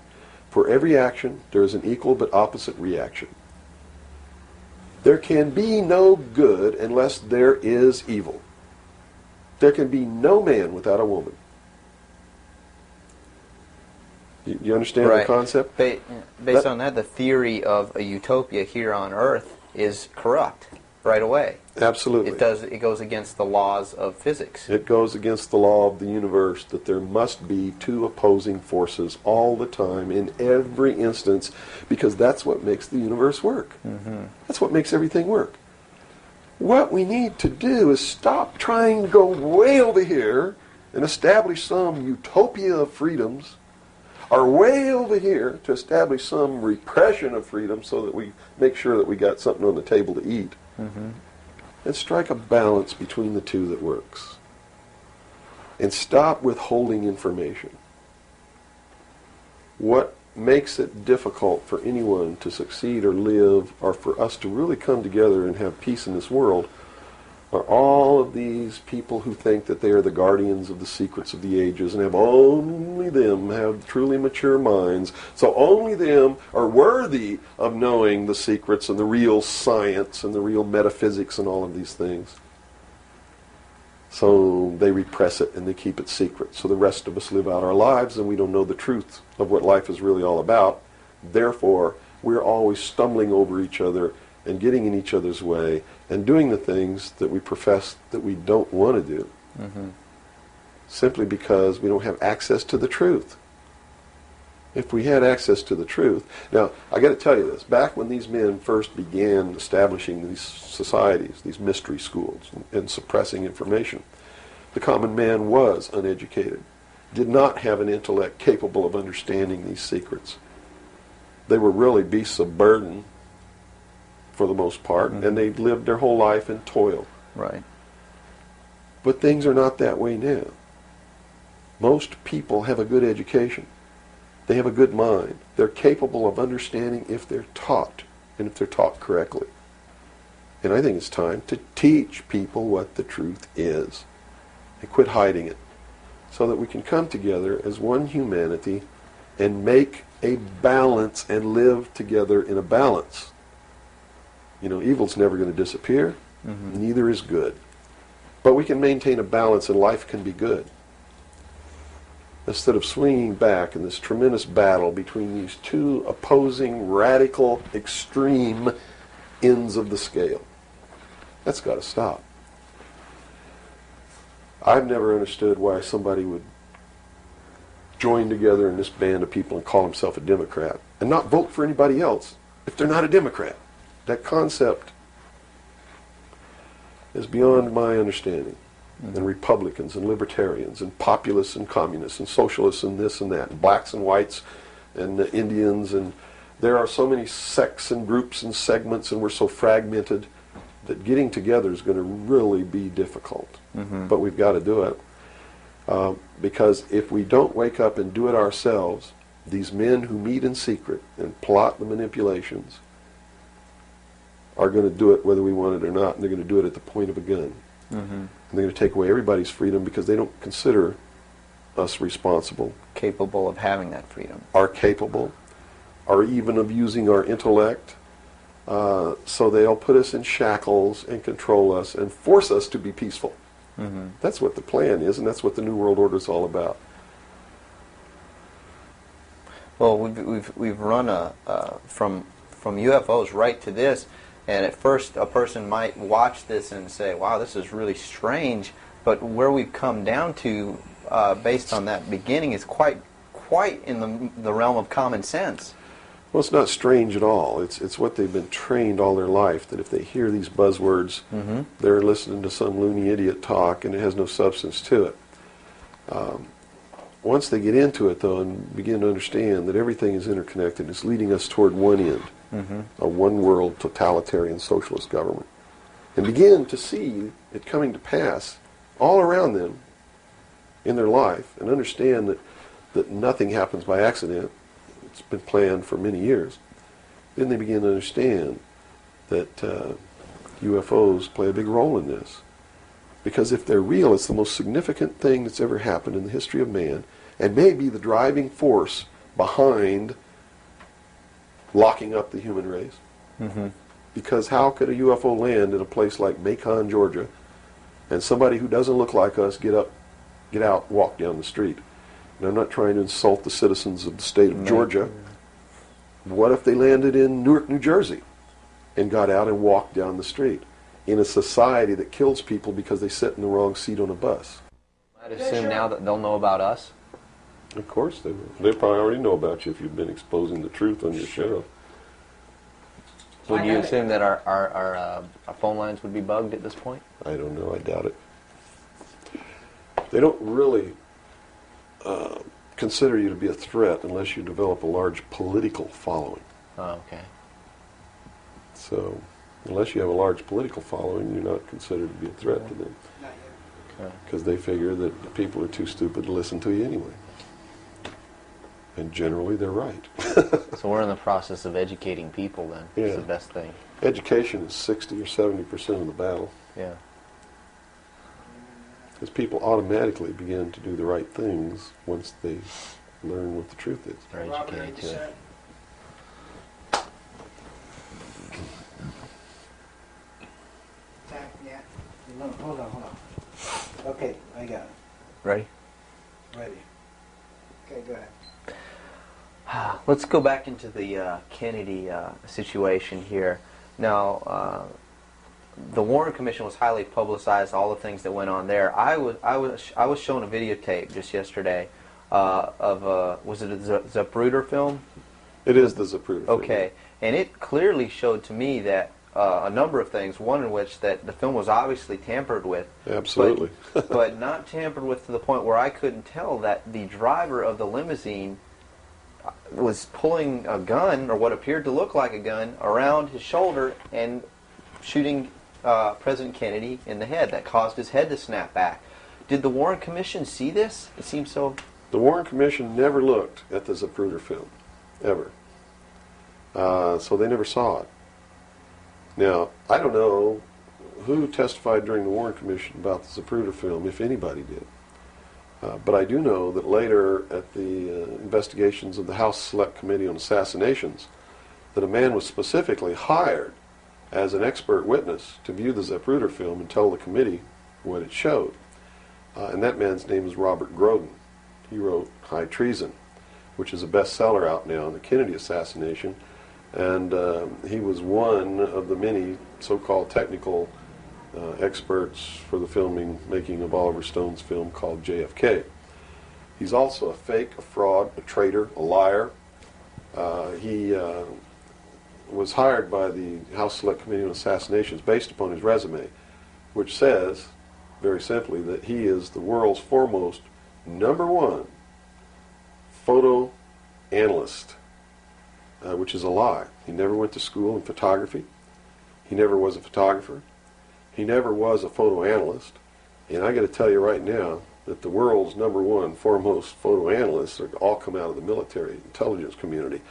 For every action, there is an equal but opposite reaction. There can be no good unless there is evil. There can be no man without a woman. You understand the concept? Based on that, the theory of a utopia here on Earth is corrupt right away. Absolutely. It goes against the laws of physics. It goes against the law of the universe that there must be two opposing forces all the time in every instance, because that's what makes the universe work. That's what makes everything work. What we need to do is stop trying to go way over here and establish some utopia of freedoms, or way over here to establish some repression of freedom so that we make sure that we got something on the table to eat. And strike a balance between the two that works. And stop withholding information. What makes it difficult for anyone to succeed or live, or for us to really come together and have peace in this world, are all of these people who think that they are the guardians of the secrets of the ages, and only them have truly mature minds, so only them are worthy of knowing the secrets and the real science and the real metaphysics and all of these things. So they repress it and they keep it secret, so the rest of us live out our lives and we don't know the truth of what life is really all about. Therefore, we're always stumbling over each other and getting in each other's way and doing the things that we profess that we don't want to do, simply because we don't have access to the truth. If we had access to the truth... Now, I got to tell you this. Back when these men first began establishing these societies, these mystery schools, and suppressing information, the common man was uneducated, did not have an intellect capable of understanding these secrets. They were really beasts of burden, for the most part, and they lived their whole life in toil. Right. But things are not that way now. Most people have a good education. They have a good mind. They're capable of understanding if they're taught, and if they're taught correctly. And I think it's time to teach people what the truth is, and quit hiding it, so that we can come together as one humanity and make a balance and live together in a balance. Evil's never going to disappear. Neither is good. But we can maintain a balance, and life can be good. Instead of swinging back in this tremendous battle between these two opposing, radical, extreme ends of the scale. That's got to stop. I've never understood why somebody would join together in this band of people and call himself a Democrat and not vote for anybody else if they're not a Democrat. That concept is beyond my understanding. And Republicans and Libertarians and Populists and Communists and Socialists and this and that, and blacks and whites and Indians, and there are so many sects and groups and segments, and we're so fragmented that getting together is going to really be difficult. But we've got to do it. Because if we don't wake up and do it ourselves, these men who meet in secret and plot the manipulations are going to do it whether we want it or not, and they're going to do it at the point of a gun. And they're going to take away everybody's freedom because they don't consider us responsible. Capable of having that freedom. Are capable, or even of using our intellect. So they'll put us in shackles and control us and force us to be peaceful. That's what the plan is, and that's what the New World Order is all about. Well, we've run from UFOs right to this, and at first a person might watch this and say, "Wow, this is really strange." But where we've come down to, based on that beginning, is quite in the realm of common sense. Well, it's not strange at all. It's what they've been trained all their life, that if they hear these buzzwords, they're listening to some loony idiot talk, and it has no substance to it. Once they get into it, though, and begin to understand that everything is interconnected, it's leading us toward one end, a one-world totalitarian socialist government, and begin to see it coming to pass all around them in their life, and understand that nothing happens by accident. It's been planned for many years. Then they begin to understand that UFOs play a big role in this. Because if they're real, it's the most significant thing that's ever happened in the history of man, and may be the driving force behind locking up the human race. Because how could a UFO land in a place like Macon, Georgia, and somebody who doesn't look like us get out, walk down the street? And I'm not trying to insult the citizens of the state of Georgia. What if they landed in Newark, New Jersey, and got out and walked down the street in a society that kills people because they sit in the wrong seat on a bus? I'd assume now that they'll know about us. Of course they will. They probably already know about you if you've been exposing the truth on your show. Would you assume that our phone lines would be bugged at this point? I don't know. I doubt it. They don't really consider you to be a threat unless you develop a large political following. Oh, okay. So, unless you have a large political following, you're not considered to be a threat to them. Not yet. Because they figure that the people are too stupid to listen to you anyway. And generally, they're right. So we're in the process of educating people then. Yeah. It's the best thing. Education is 60 or 70% of the battle. Yeah. Because people automatically begin to do the right things once they learn what the truth is. They're educated to it. Yeah. Hold on. Okay, I got it. Ready? Ready. Okay, go ahead. Let's go back into the Kennedy situation here. Now, the Warren Commission was highly publicized. All the things that went on there. I was shown a videotape just yesterday of was it a Zapruder film? It is the Zapruder film. Okay, and it clearly showed to me that a number of things. One in which that the film was obviously tampered with. Absolutely. but not tampered with to the point where I couldn't tell that the driver of the limousine was pulling a gun, or what appeared to look like a gun, around his shoulder and shooting President Kennedy in the head. That caused his head to snap back. Did the Warren Commission see this? It seems so. The Warren Commission never looked at the Zapruder film, ever. So they never saw it. Now, I don't know who testified during the Warren Commission about the Zapruder film, if anybody did. But I do know that later at the investigations of the House Select Committee on Assassinations, that a man was specifically hired as an expert witness to view the Zapruder film and tell the committee what it showed. And that man's name is Robert Groden. He wrote High Treason, which is a bestseller out now on the Kennedy assassination. And he was one of the many so-called technical experts for the making of Oliver Stone's film called JFK. He's also a fake, a fraud, a traitor, a liar. He was hired by the House Select Committee on Assassinations based upon his resume, which says, very simply, that he is the world's foremost #1 photo analyst, which is a lie. He never went to school in photography. He never was a photographer. He never was a photo analyst. And I got to tell you right now that the world's #1 foremost photo analysts are all come out of the military intelligence community,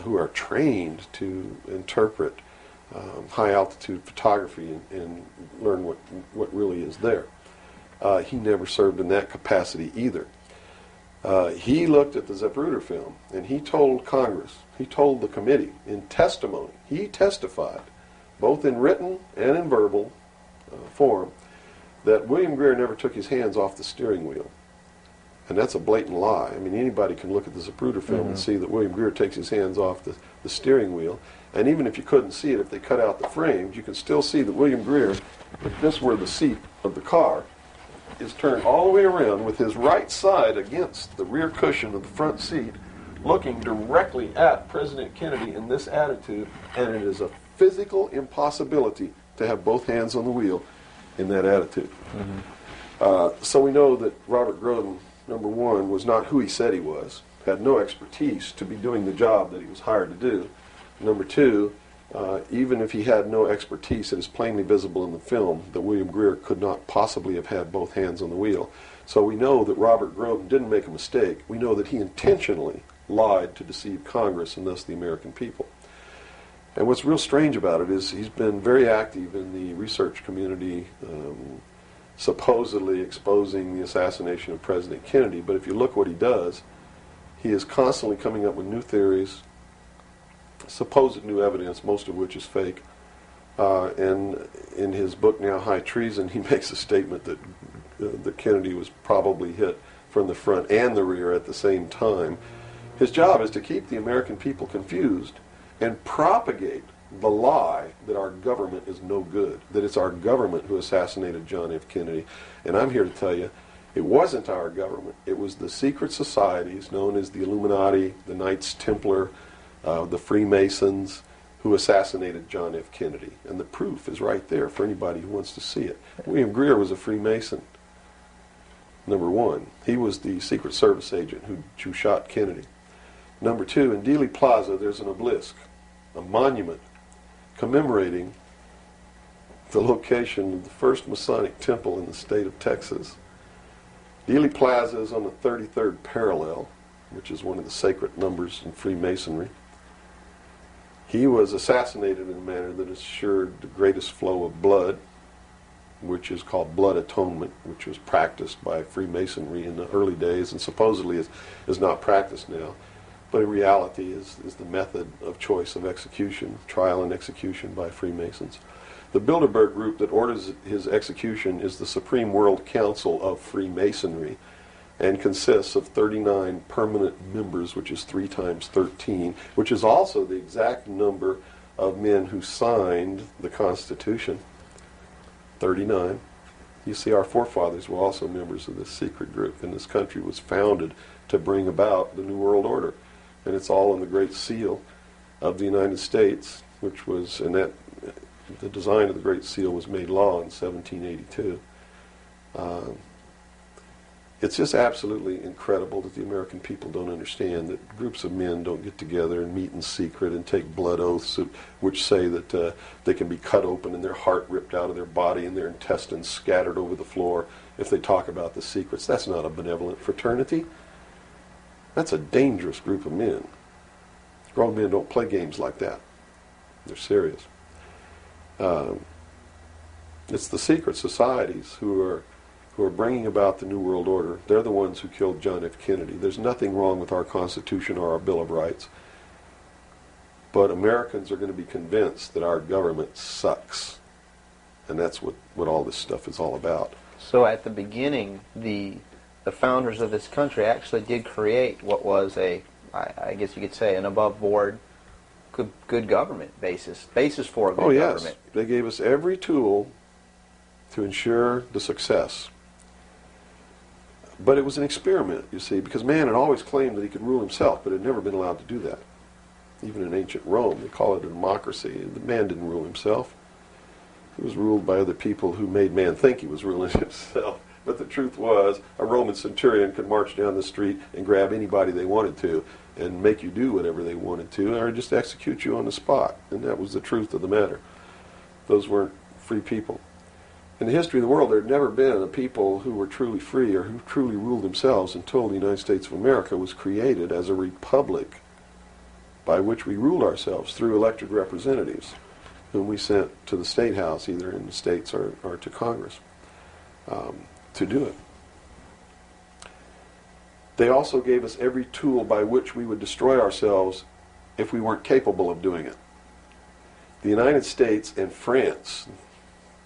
who are trained to interpret high altitude photography and learn what really is there. He never served in that capacity either. He looked at the Zapruder film and he told Congress, he told the committee in testimony, he testified, both in written and in verbal form, that William Greer never took his hands off the steering wheel. And that's a blatant lie. I mean, anybody can look at the Zapruder film and see that William Greer takes his hands off the steering wheel. And even if you couldn't see it, if they cut out the frames, you can still see that William Greer, if this were the seat of the car, is turned all the way around with his right side against the rear cushion of the front seat, looking directly at President Kennedy in this attitude, and it is a physical impossibility to have both hands on the wheel in that attitude. So we know that Robert Groden, #1, was not who he said he was, had no expertise to be doing the job that he was hired to do. #2, even if he had no expertise, it is plainly visible in the film that William Greer could not possibly have had both hands on the wheel. So we know that Robert Groden didn't make a mistake. We know that he intentionally lied to deceive Congress and thus the American people. And what's real strange about it is he's been very active in the research community, supposedly exposing the assassination of President Kennedy. But if you look what he does, he is constantly coming up with new theories, supposed new evidence, most of which is fake. And in his book now, High Treason, he makes a statement that Kennedy was probably hit from the front and the rear at the same time. His job is to keep the American people confused and propagate the lie that our government is no good, that it's our government who assassinated John F. Kennedy. And I'm here to tell you, it wasn't our government. It was the secret societies known as the Illuminati, the Knights Templar, the Freemasons, who assassinated John F. Kennedy. And the proof is right there for anybody who wants to see it. William Greer was a Freemason, #1. He was the Secret Service agent who shot Kennedy. #2, in Dealey Plaza, there's an obelisk, a monument commemorating the location of the first Masonic temple in the state of Texas. Dealey Plaza is on the 33rd parallel, which is one of the sacred numbers in Freemasonry. He was assassinated in a manner that assured the greatest flow of blood, which is called blood atonement, which was practiced by Freemasonry in the early days and supposedly is not practiced now. But in reality is the method of choice of execution, trial and execution by Freemasons. The Bilderberg group that orders his execution is the Supreme World Council of Freemasonry and consists of 39 permanent members, which is 3 times 13, which is also the exact number of men who signed the Constitution, 39. You see, our forefathers were also members of this secret group, and this country was founded to bring about the New World Order. And it's all in the Great Seal of the United States, which was, and that the design of the Great Seal was made law in 1782. It's just absolutely incredible that the American people don't understand that groups of men don't get together and meet in secret and take blood oaths which say that they can be cut open and their heart ripped out of their body and their intestines scattered over the floor if they talk about the secrets. That's not a benevolent fraternity. That's a dangerous group of men. Grown men don't play games like that. They're serious. It's the secret societies who are bringing about the New World Order. They're the ones who killed John F. Kennedy. There's nothing wrong with our Constitution or our Bill of Rights. But Americans are going to be convinced that our government sucks. And that's what all this stuff is all about. So at the beginning, the founders of this country actually did create what was I guess you could say, an above-board, good government basis for a good government. Yes. They gave us every tool to ensure the success. But it was an experiment, you see, because man had always claimed that he could rule himself, but had never been allowed to do that. Even in ancient Rome, they call it a democracy. The man didn't rule himself. He was ruled by other people who made man think he was ruling himself. But the truth was, a Roman centurion could march down the street and grab anybody they wanted to and make you do whatever they wanted to, or just execute you on the spot. And that was the truth of the matter. Those weren't free people. In the history of the world, there had never been a people who were truly free or who truly ruled themselves until the United States of America was created as a republic by which we ruled ourselves through elected representatives whom we sent to the State House, either in the States or to Congress, to do it. They also gave us every tool by which we would destroy ourselves if we weren't capable of doing it. The United States and France,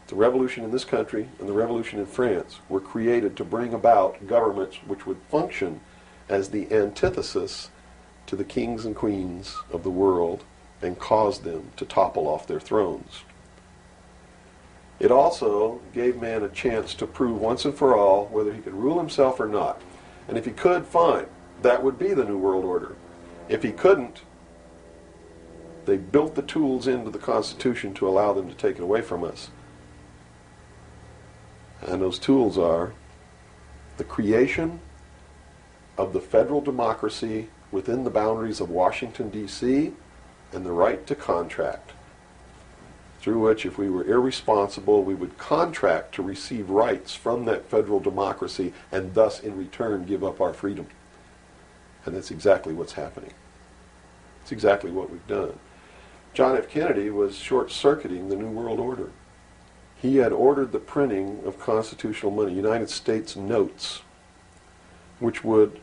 the revolution in this country and the revolution in France, were created to bring about governments which would function as the antithesis to the kings and queens of the world and cause them to topple off their thrones. It also gave man a chance to prove once and for all whether he could rule himself or not. And if he could, fine. That would be the New World Order. If he couldn't, they built the tools into the Constitution to allow them to take it away from us. And those tools are the creation of the federal democracy within the boundaries of Washington, D.C., and the right to contract, through which, if we were irresponsible, we would contract to receive rights from that federal democracy and thus, in return, give up our freedom. And that's exactly what's happening. It's exactly what we've done. John F. Kennedy was short-circuiting the New World Order. He had ordered the printing of constitutional money, United States notes, which would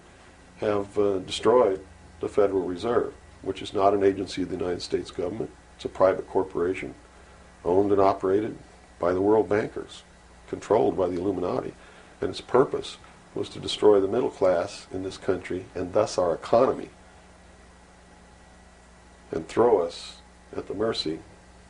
have destroyed the Federal Reserve, which is not an agency of the United States government. It's a private corporation owned and operated by the world bankers, controlled by the Illuminati. And its purpose was to destroy the middle class in this country and thus our economy, and throw us at the mercy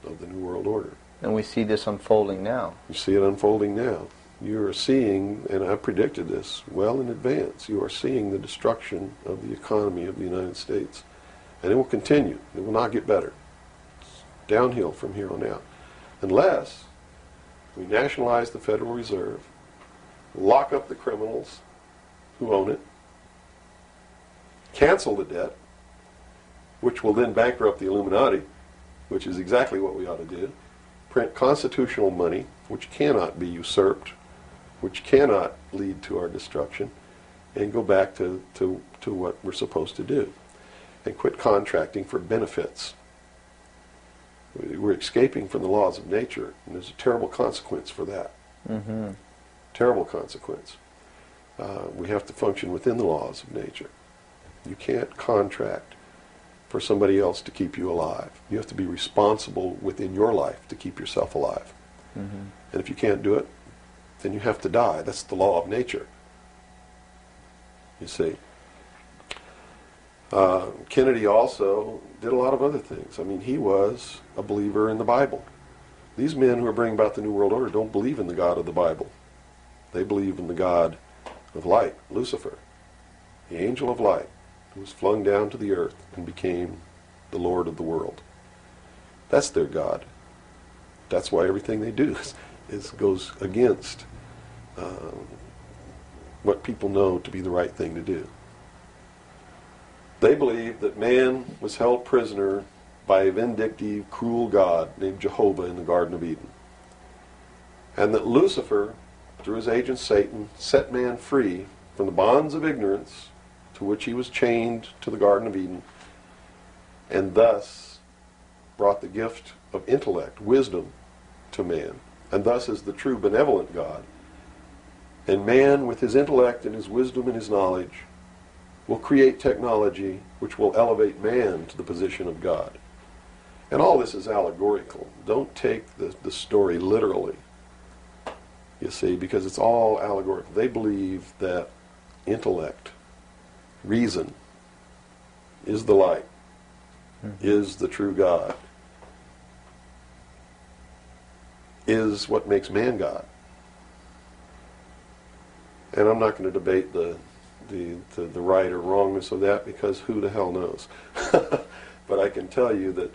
of the New World Order. And we see this unfolding now. You see it unfolding now. You are seeing, and I predicted this well in advance, you are seeing the destruction of the economy of the United States. And it will continue. It will not get better. It's downhill from here on out. Unless we nationalize the Federal Reserve, lock up the criminals who own it, cancel the debt, which will then bankrupt the Illuminati, which is exactly what we ought to do, print constitutional money, which cannot be usurped, which cannot lead to our destruction, and go back to what we're supposed to do, and quit contracting for benefits. We're escaping from the laws of nature, and there's a terrible consequence for that. Mm-hmm. Terrible consequence. We have to function within the laws of nature. You can't contract for somebody else to keep you alive. You have to be responsible within your life to keep yourself alive. Mm-hmm. And if you can't do it, then you have to die. That's the law of nature. You see. Kennedy also did a lot of other things. I mean, he was a believer in the Bible. These men who are bringing about the New World Order don't believe in the God of the Bible. They believe in the God of light, Lucifer, the angel of light, who was flung down to the earth and became the Lord of the world. That's their God. That's why everything they do goes against what people know to be the right thing to do. They believed that man was held prisoner by a vindictive, cruel God named Jehovah in the Garden of Eden. And that Lucifer, through his agent Satan, set man free from the bonds of ignorance to which he was chained to the Garden of Eden, and thus brought the gift of intellect, wisdom, to man, and thus is the true benevolent God. And man, with his intellect and his wisdom and his knowledge, will create technology which will elevate man to the position of God. And all this is allegorical. Don't take the story literally, you see, because it's all allegorical. They believe that intellect, reason, is the light, is the true God, is what makes man God. And I'm not going to debate the right or wrongness of that, because who the hell knows? But I can tell you that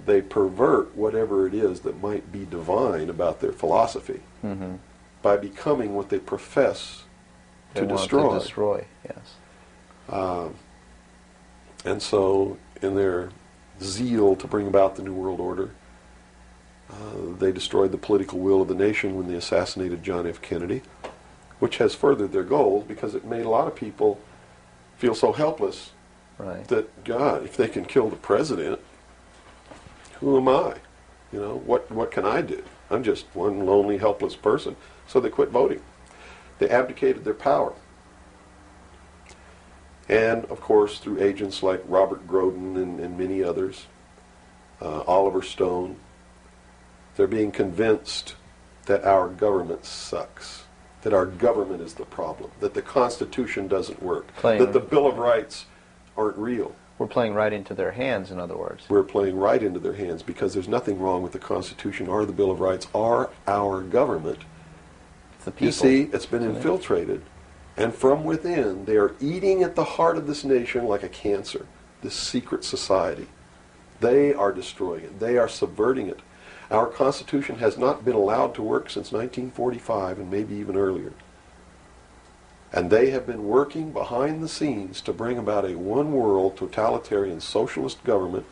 they pervert whatever it is that might be divine about their philosophy by becoming what they profess They to want destroy. To destroy, yes. And so, in their zeal to bring about the New World Order, they destroyed the political will of the nation when they assassinated John F. Kennedy, which has furthered their goals because it made a lot of people feel so helpless Right. that, God, if they can kill the president, who am I? You know, what can I do? I'm just one lonely, helpless person. So they quit voting. They abdicated their power. And, of course, through agents like Robert Groden and many others, Oliver Stone, they're being convinced that our government sucks, that our government is the problem, that the Constitution doesn't work, that the Bill of Rights aren't real. We're playing right into their hands, in other words. We're playing right into their hands because there's nothing wrong with the Constitution or the Bill of Rights or our government. It's the people. You see, it's been infiltrated. And from within, they are eating at the heart of this nation like a cancer, this secret society. They are destroying it. They are subverting it. Our Constitution has not been allowed to work since 1945 and maybe even earlier. And they have been working behind the scenes to bring about a one-world totalitarian socialist government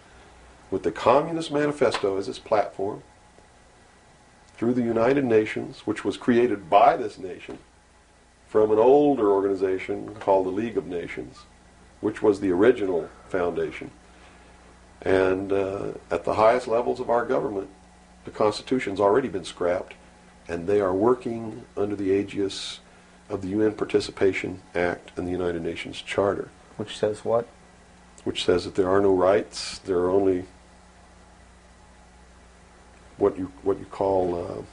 with the Communist Manifesto as its platform through the United Nations, which was created by this nation from an older organization called the League of Nations, which was the original foundation. And at the highest levels of our government, the Constitution's already been scrapped, and they are working under the aegis of the UN Participation Act and the United Nations Charter. Which says what? Which says that there are no rights, there are only what you call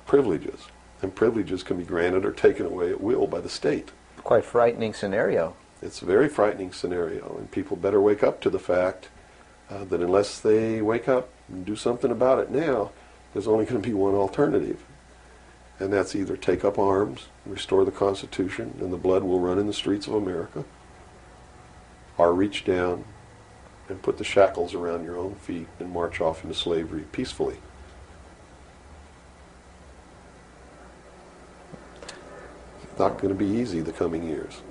privileges. And privileges can be granted or taken away at will by the state. Quite frightening scenario. It's a very frightening scenario, and people better wake up to the fact that unless they wake up and do something about it now, there's only going to be one alternative. And that's either take up arms, restore the Constitution, and the blood will run in the streets of America, or reach down and put the shackles around your own feet and march off into slavery peacefully. Not going to be easy the coming years.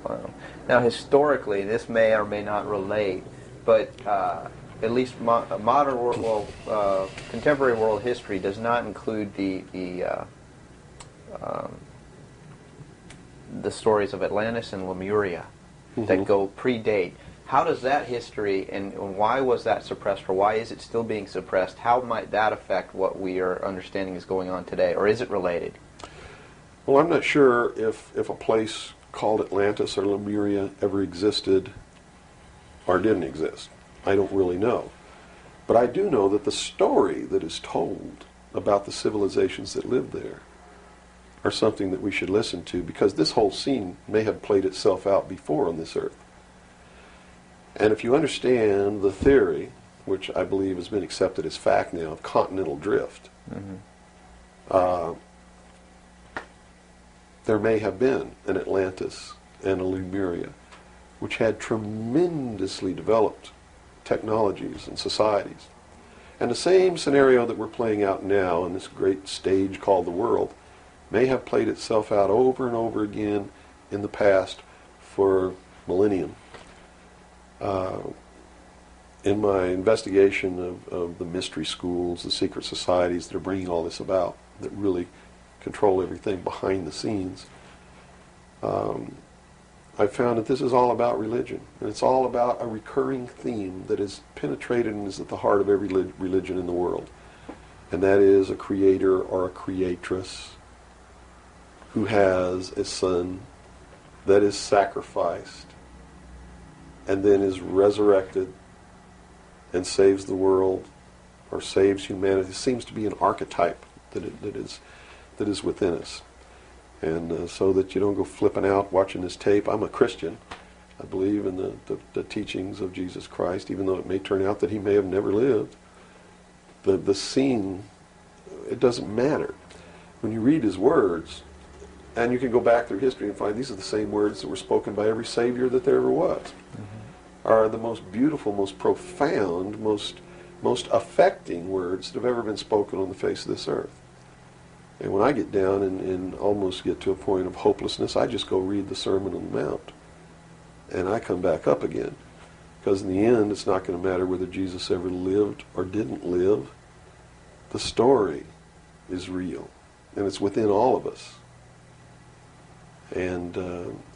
Wow. Now, historically, this may or may not relate, but at least modern world, contemporary world history does not include the stories of Atlantis and Lemuria that go predate. How does that history, and why was that suppressed, or why is it still being suppressed? How might that affect what we are understanding is going on today, or is it related? Well, I'm not sure if a place called Atlantis or Lemuria ever existed or didn't exist. I don't really know. But I do know that the story that is told about the civilizations that lived there are something that we should listen to, because this whole scene may have played itself out before on this earth. And if you understand the theory, which I believe has been accepted as fact now, of continental drift, there may have been an Atlantis and a Lemuria, which had tremendously developed technologies and societies. And the same scenario that we're playing out now in this great stage called the world may have played itself out over and over again in the past for millennium. In my investigation of the mystery schools, the secret societies that are bringing all this about, that really control everything behind the scenes, I found that this is all about religion. And it's all about a recurring theme that is penetrated and is at the heart of every religion in the world. And that is a creator or a creatress who has a son that is sacrificed and then is resurrected and saves the world or saves humanity. It seems to be an archetype that is within us. And so that you don't go flipping out watching this tape. I'm a Christian. I believe in the teachings of Jesus Christ, even though it may turn out that he may have never lived. The scene, it doesn't matter. When you read his words, and you can go back through history and find these are the same words that were spoken by every Savior that there ever was, are the most beautiful, most profound, most affecting words that have ever been spoken on the face of this earth. And when I get down and almost get to a point of hopelessness, I just go read the Sermon on the Mount. And I come back up again. Because in the end, it's not going to matter whether Jesus ever lived or didn't live. The story is real. And it's within all of us. And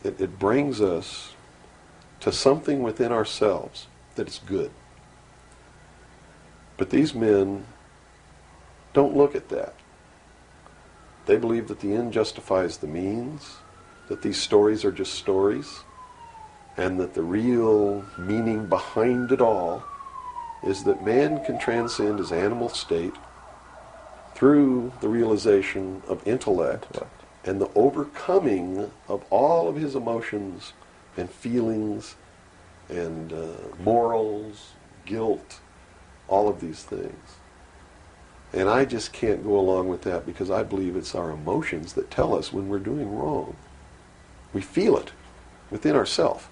it brings us to something within ourselves that is good. But these men don't look at that. They believe that the end justifies the means, that these stories are just stories, and that the real meaning behind it all is that man can transcend his animal state through the realization of intellect and the overcoming of all of his emotions and feelings and morals, guilt, all of these things. And I just can't go along with that because I believe it's our emotions that tell us when we're doing wrong. We feel it within ourselves.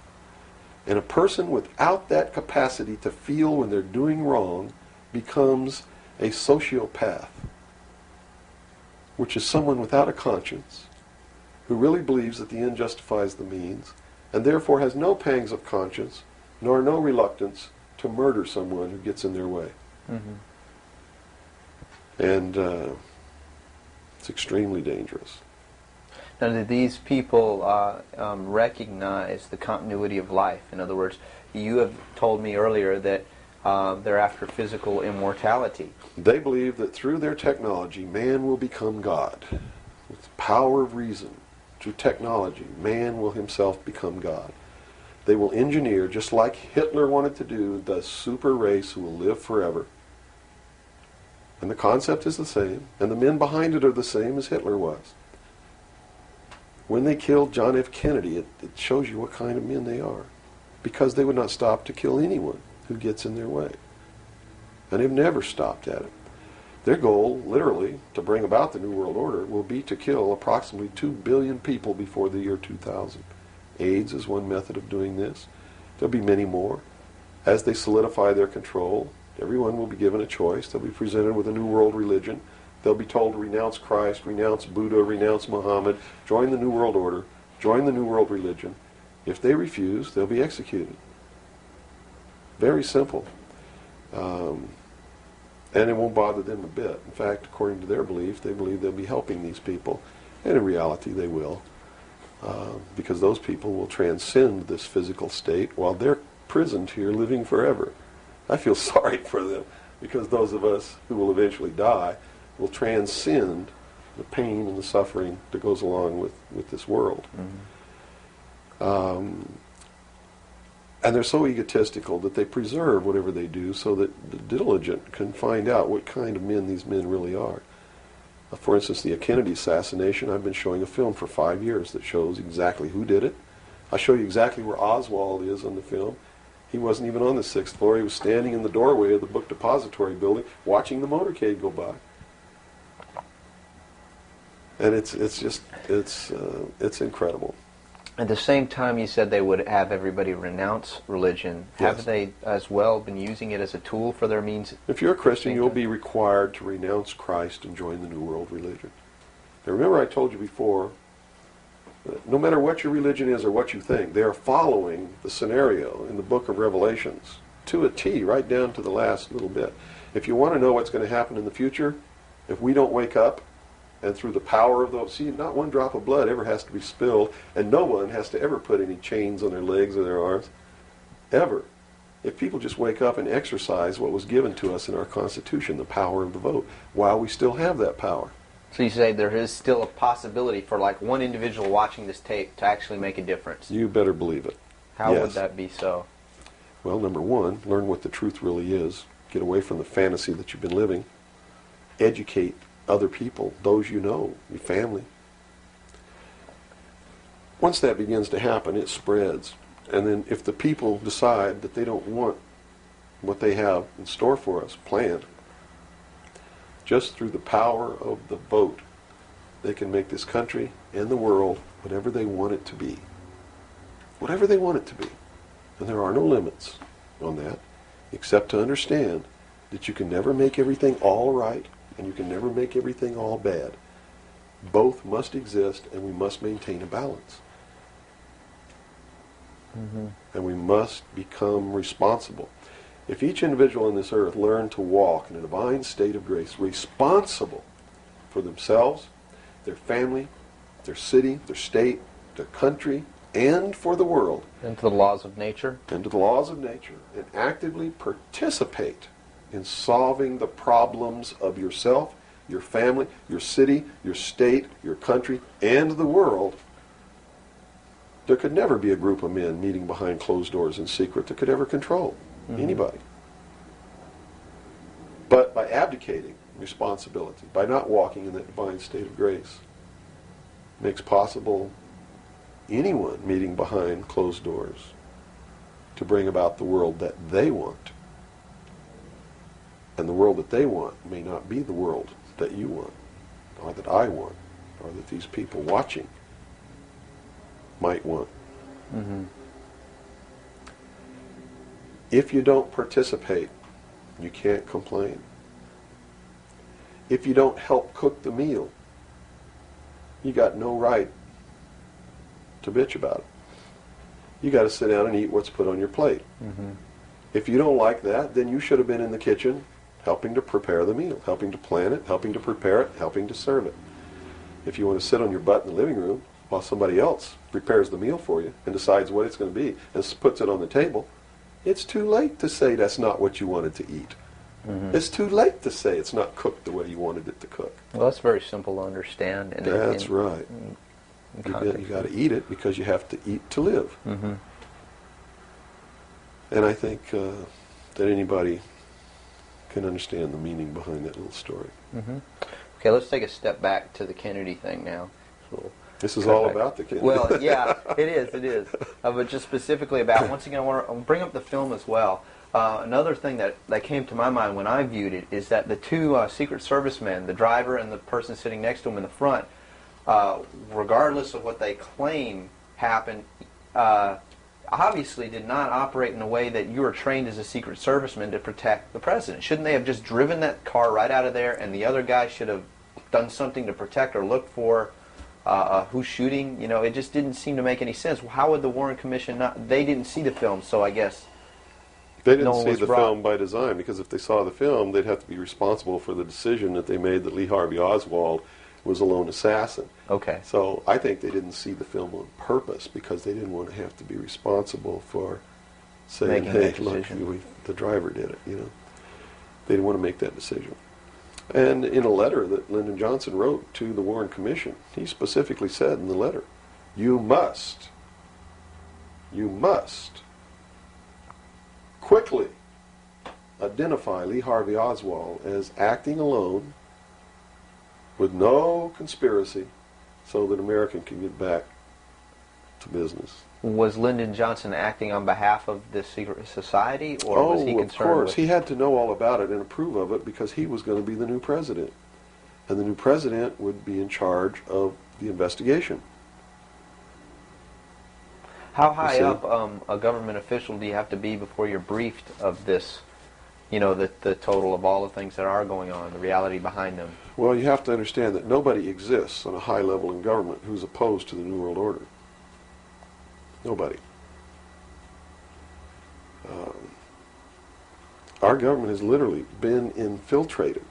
And a person without that capacity to feel when they're doing wrong becomes a sociopath, which is someone without a conscience who really believes that the end justifies the means and therefore has no pangs of conscience nor no reluctance to murder someone who gets in their way. Mm-hmm. And it's extremely dangerous. Now, do these people recognize the continuity of life? In other words, you have told me earlier that they're after physical immortality. They believe that through their technology, man will become God. With the power of reason, through technology, man will himself become God. They will engineer, just like Hitler wanted to do, the super race who will live forever. And the concept is the same, and the men behind it are the same as Hitler was. When they killed John F. Kennedy, it shows you what kind of men they are. Because they would not stop to kill anyone who gets in their way. And they've never stopped at it. Their goal, literally, to bring about the New World Order, will be to kill approximately 2 billion people before the year 2000. AIDS is one method of doing this. There'll be many more. As they solidify their control, everyone will be given a choice. They'll be presented with a new world religion. They'll be told to renounce Christ, renounce Buddha, renounce Muhammad, join the New World Order, join the New World Religion. If they refuse, they'll be executed. Very simple. And it won't bother them a bit. In fact, according to their belief, they believe they'll be helping these people. And in reality, they will. Because those people will transcend this physical state while they're prisoned here living forever. I feel sorry for them because those of us who will eventually die will transcend the pain and the suffering that goes along with this world. Mm-hmm. And they're so egotistical that they preserve whatever they do so that the diligent can find out what kind of men these men really are. For instance, the Kennedy assassination, I've been showing a film for 5 years that shows exactly who did it. I show you exactly where Oswald is on the film. He wasn't even on the 6th floor. He was standing in the doorway of the book depository building watching the motorcade go by. And it's incredible. At the same time, you said they would have everybody renounce religion. Yes. Have they as well been using it as a tool for their means? If you're a Christian, you'll be required to renounce Christ and join the New World Religion. Now remember I told you before, that no matter what your religion is or what you think, they are following the scenario in the book of Revelations to a T, right down to the last little bit. If you want to know what's going to happen in the future, if we don't wake up, and through the power of those, see, not one drop of blood ever has to be spilled, and no one has to ever put any chains on their legs or their arms, ever. If people just wake up and exercise what was given to us in our Constitution, the power of the vote, while we still have that power. So you say there is still a possibility for like one individual watching this tape to actually make a difference. You better believe it. How Yes. would that be so? Well, number one, learn what the truth really is. Get away from the fantasy that you've been living. Educate other people, those you know, your family. Once that begins to happen, it spreads. And then if the people decide that they don't want what they have in store for us planned, just through the power of the vote, they can make this country and the world whatever they want it to be. Whatever they want it to be. And there are no limits on that, except to understand that you can never make everything all right, and you can never make everything all bad. Both must exist, and we must maintain a balance. And we must become responsible. If each individual on this earth learned to walk in a divine state of grace, responsible for themselves, their family, their city, their state, their country, and for the world. And to the laws of nature. And to the laws of nature. And actively participate in solving the problems of yourself, your family, your city, your state, your country, and the world. There could never be a group of men meeting behind closed doors in secret that could ever control anybody. But by abdicating responsibility, by not walking in that divine state of grace, makes possible anyone meeting behind closed doors to bring about the world that they want. And the world that they want may not be the world that you want, or that I want, or that these people watching might want. If you don't participate, you can't complain. If you don't help cook the meal, you got no right to bitch about it. You got to sit down and eat what's put on your plate. If you don't like that, then you should have been in the kitchen helping to prepare the meal, helping to plan it, helping to prepare it, helping to serve it. If you want to sit on your butt in the living room while somebody else prepares the meal for you and decides what it's going to be and puts it on the table, it's too late to say that's not what you wanted to eat. It's too late to say it's not cooked the way you wanted it to cook. Well, that's very simple to understand. That's right. You got to eat it because you have to eat to live. And I think that anybody can understand the meaning behind that little story. Okay, let's take a step back to the Kennedy thing now. This is all about the Kennedy. Well, yeah, it is. But just specifically about, once again, I want to bring up the film as well. Another thing that came to my mind when I viewed it is that the two Secret Service men, the driver and the person sitting next to him in the front, regardless of what they claim happened, obviously did not operate in a way that you were trained as a Secret Serviceman to protect the president. Shouldn't they have just driven that car right out of there, and the other guy should have done something to protect or look for who's shooting? You know, it just didn't seem to make any sense. How would the Warren Commission not? They didn't see the film, so I guess they didn't see the film by design, because if they saw the film, they'd have to be responsible for the decision that they made that Lee Harvey Oswald was a lone assassin. Okay. So I think they didn't see the film on purpose because they didn't want to have to be responsible for saying, hey, look, the driver did it, you know. They didn't want to make that decision. And in a letter that Lyndon Johnson wrote to the Warren Commission, he specifically said in the letter, you must quickly identify Lee Harvey Oswald as acting alone with no conspiracy so that America can get back to business. Was Lyndon Johnson acting on behalf of this secret society, or was he concerned of course. He had to know all about it and approve of it because he was going to be the new president. And the new president would be in charge of the investigation. How high up a government official do you have to be before you're briefed of this, you know, the total of all the things that are going on, the reality behind them? Well, you have to understand that nobody exists on a high level in government who's opposed to the New World Order. Nobody. Our government has literally been infiltrated.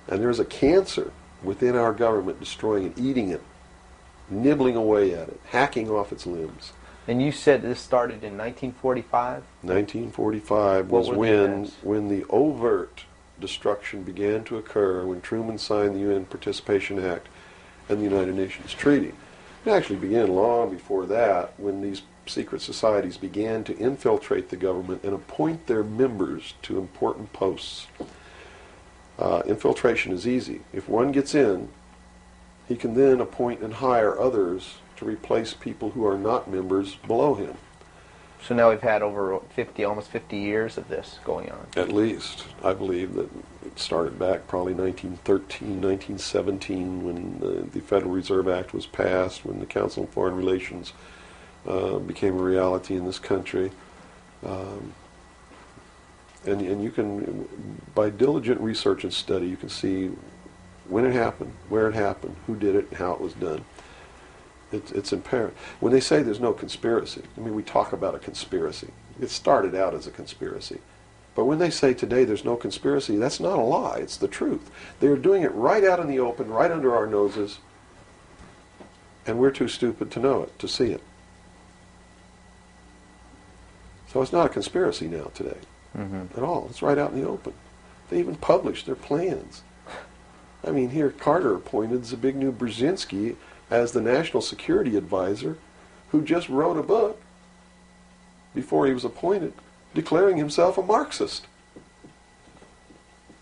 And there's a cancer within our government destroying it, eating it, nibbling away at it, hacking off its limbs. And you said this started in 1945? 1945 was when the overt destruction began to occur, when Truman signed the UN Participation Act and the United Nations Treaty. It actually began long before that, when these secret societies began to infiltrate the government and appoint their members to important posts. Infiltration is easy. If one gets in, he can then appoint and hire others to replace people who are not members below him. So now we've had over 50, almost 50 years of this going on. At least. I believe that it started back probably 1913, 1917, when the Federal Reserve Act was passed, when the Council on Foreign Relations became a reality in this country. And you can, by diligent research and study, you can see when it happened, where it happened, who did it, and how it was done. It's apparent. When they say there's no conspiracy, I mean, we talk about a conspiracy. It started out as a conspiracy. But when they say today there's no conspiracy, that's not a lie. It's the truth. They're doing it right out in the open, right under our noses, and we're too stupid to know it, to see it. So it's not a conspiracy now today at all. It's right out in the open. They even published their plans. I mean, here Carter appointed Zbigniew Brzezinski as the National Security Advisor, who just wrote a book before he was appointed, declaring himself a Marxist.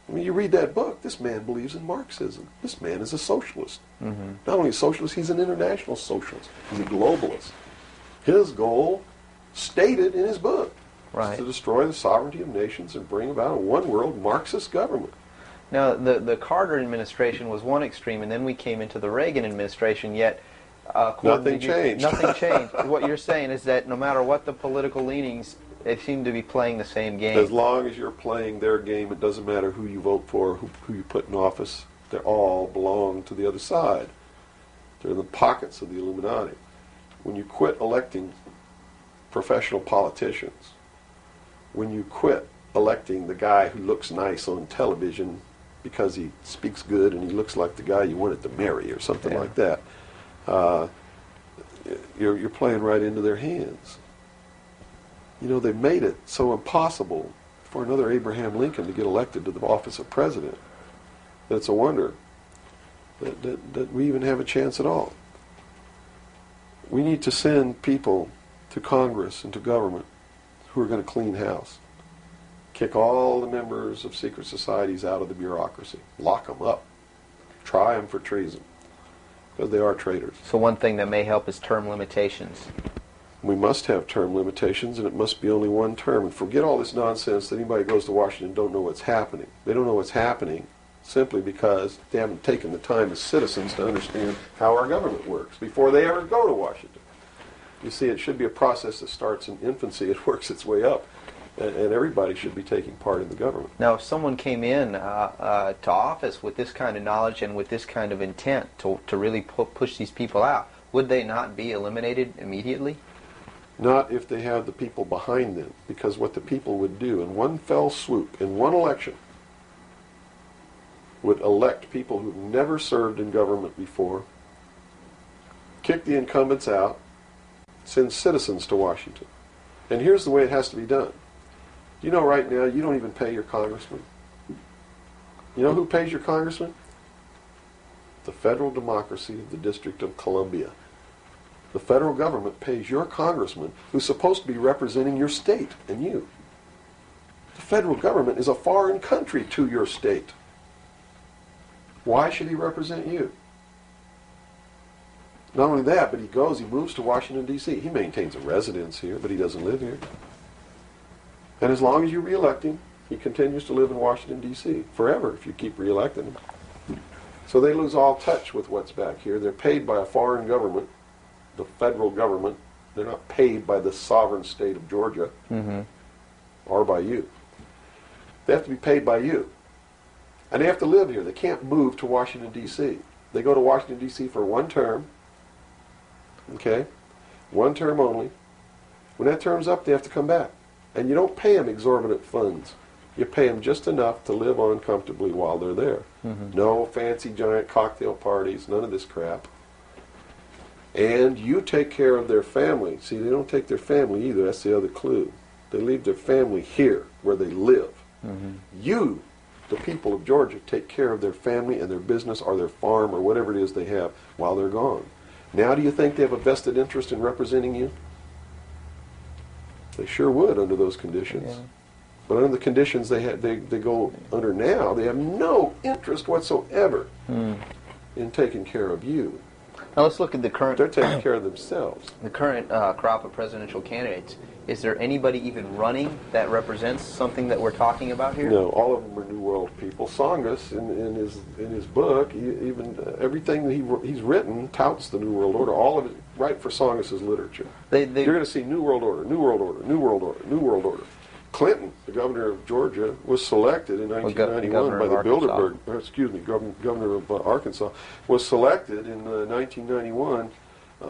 I mean, you read that book, this man believes in Marxism. This man is a socialist. Not only a socialist, he's an international socialist. He's a globalist. His goal, stated in his book, is to destroy the sovereignty of nations and bring about a one-world Marxist government. Now, the Carter administration was one extreme, and then we came into the Reagan administration, yet nothing changed. Nothing changed. What you're saying is that no matter what the political leanings, they seem to be playing the same game. As long as you're playing their game, it doesn't matter who you vote for, who you put in office. They all belong to the other side. They're in the pockets of the Illuminati. When you quit electing professional politicians, when you quit electing the guy who looks nice on television because he speaks good and he looks like the guy you wanted to marry or something like that, you're playing right into their hands. You know, they've made it so impossible for another Abraham Lincoln to get elected to the office of president that it's a wonder that we even have a chance at all. We need to send people to Congress and to government who are going to clean house. Kick all the members of secret societies out of the bureaucracy. Lock them up. Try them for treason. Because they are traitors. So one thing that may help is term limitations. We must have term limitations, and it must be only one term. And forget all this nonsense that anybody goes to Washington and don't know what's happening. They don't know what's happening simply because they haven't taken the time as citizens to understand how our government works before they ever go to Washington. You see, it should be a process that starts in infancy. It works its way up. And everybody should be taking part in the government. Now, if someone came in to office with this kind of knowledge and with this kind of intent to really push these people out, would they not be eliminated immediately? Not if they have the people behind them, because what the people would do in one fell swoop, in one election, would elect people who've never served in government before, kick the incumbents out, send citizens to Washington. And here's the way it has to be done. You know, right now, you don't even pay your congressman. You know who pays your congressman? The federal democracy of the District of Columbia. The federal government pays your congressman, who's supposed to be representing your state and you. The federal government is a foreign country to your state. Why should he represent you? Not only that, but he moves to Washington, D.C. He maintains a residence here, but he doesn't live here. And as long as you re-elect him, he continues to live in Washington, D.C. forever if you keep re-electing him. So they lose all touch with what's back here. They're paid by a foreign government, the federal government. They're not paid by the sovereign state of Georgia or by you. They have to be paid by you. And they have to live here. They can't move to Washington, D.C. They go to Washington, D.C. for one term. Okay? One term only. When that term's up, they have to come back. And you don't pay them exorbitant funds. You pay them just enough to live on comfortably while they're there. No fancy giant cocktail parties, none of this crap. And you take care of their family. See, they don't take their family either. That's the other clue. They leave their family here where they live. You, the people of Georgia, take care of their family and their business or their farm or whatever it is they have while they're gone. Now do you think they have a vested interest in representing you? They sure would under those conditions. Yeah. But under the conditions they go under now, they have no interest whatsoever in taking care of you. Now let's look at the current. They're taking care of themselves. The current crop of presidential candidates. Is there anybody even running that represents something that we're talking about here? No, all of them are New World people. Tsongas, in his book, even everything that he's written touts the New World Order. All of it, right for Tsongas' literature. You're going to see New World Order, New World Order, New World Order, New World Order. Clinton, the governor of Georgia, was selected in 1991 by the Bilderberg. Governor of Arkansas was selected in 1991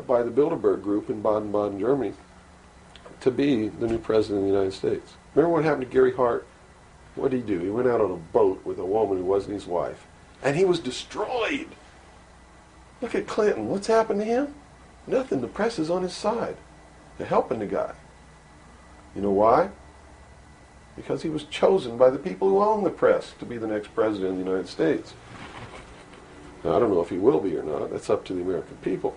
by the Bilderberg Group in Baden-Baden, Germany, to be the new president of the United States. Remember what happened to Gary Hart? What did he do? He went out on a boat with a woman who wasn't his wife, and he was destroyed. Look at Clinton. What's happened to him? Nothing. The press is on his side. They're helping the guy. You know why? Because he was chosen by the people who own the press to be the next president of the United States. Now, I don't know if he will be or not. That's up to the American people.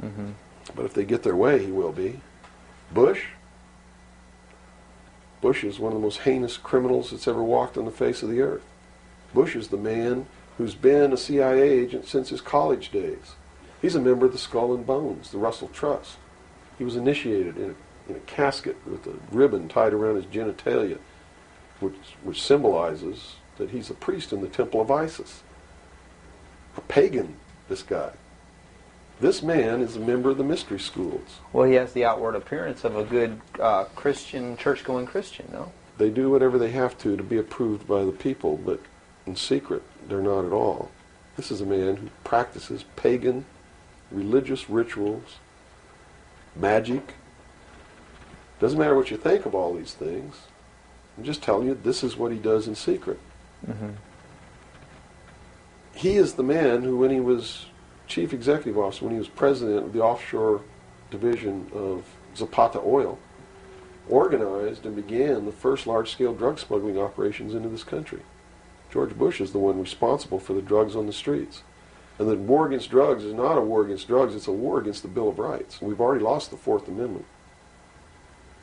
Mm-hmm. But if they get their way, he will be. Bush is one of the most heinous criminals that's ever walked on the face of the earth. Bush is the man who's been a CIA agent since his college days. He's a member of the Skull and Bones, the Russell Trust. He was initiated in a casket with a ribbon tied around his genitalia, which symbolizes that he's a priest in the temple of Isis. A pagan, this guy. This man is a member of the mystery schools. Well, he has the outward appearance of a good Christian, church-going Christian, no? They do whatever they have to be approved by the people, but in secret, they're not at all. This is a man who practices pagan religious rituals, magic. Doesn't matter what you think of all these things. I'm just telling you, this is what he does in secret. Mm-hmm. He is the man who, when he was chief executive officer, when he was president of the offshore division of Zapata Oil, organized and began the first large-scale drug smuggling operations into this country. George Bush is the one responsible for the drugs on the streets. And the war against drugs is not a war against drugs, it's a war against the Bill of Rights. We've already lost the Fourth Amendment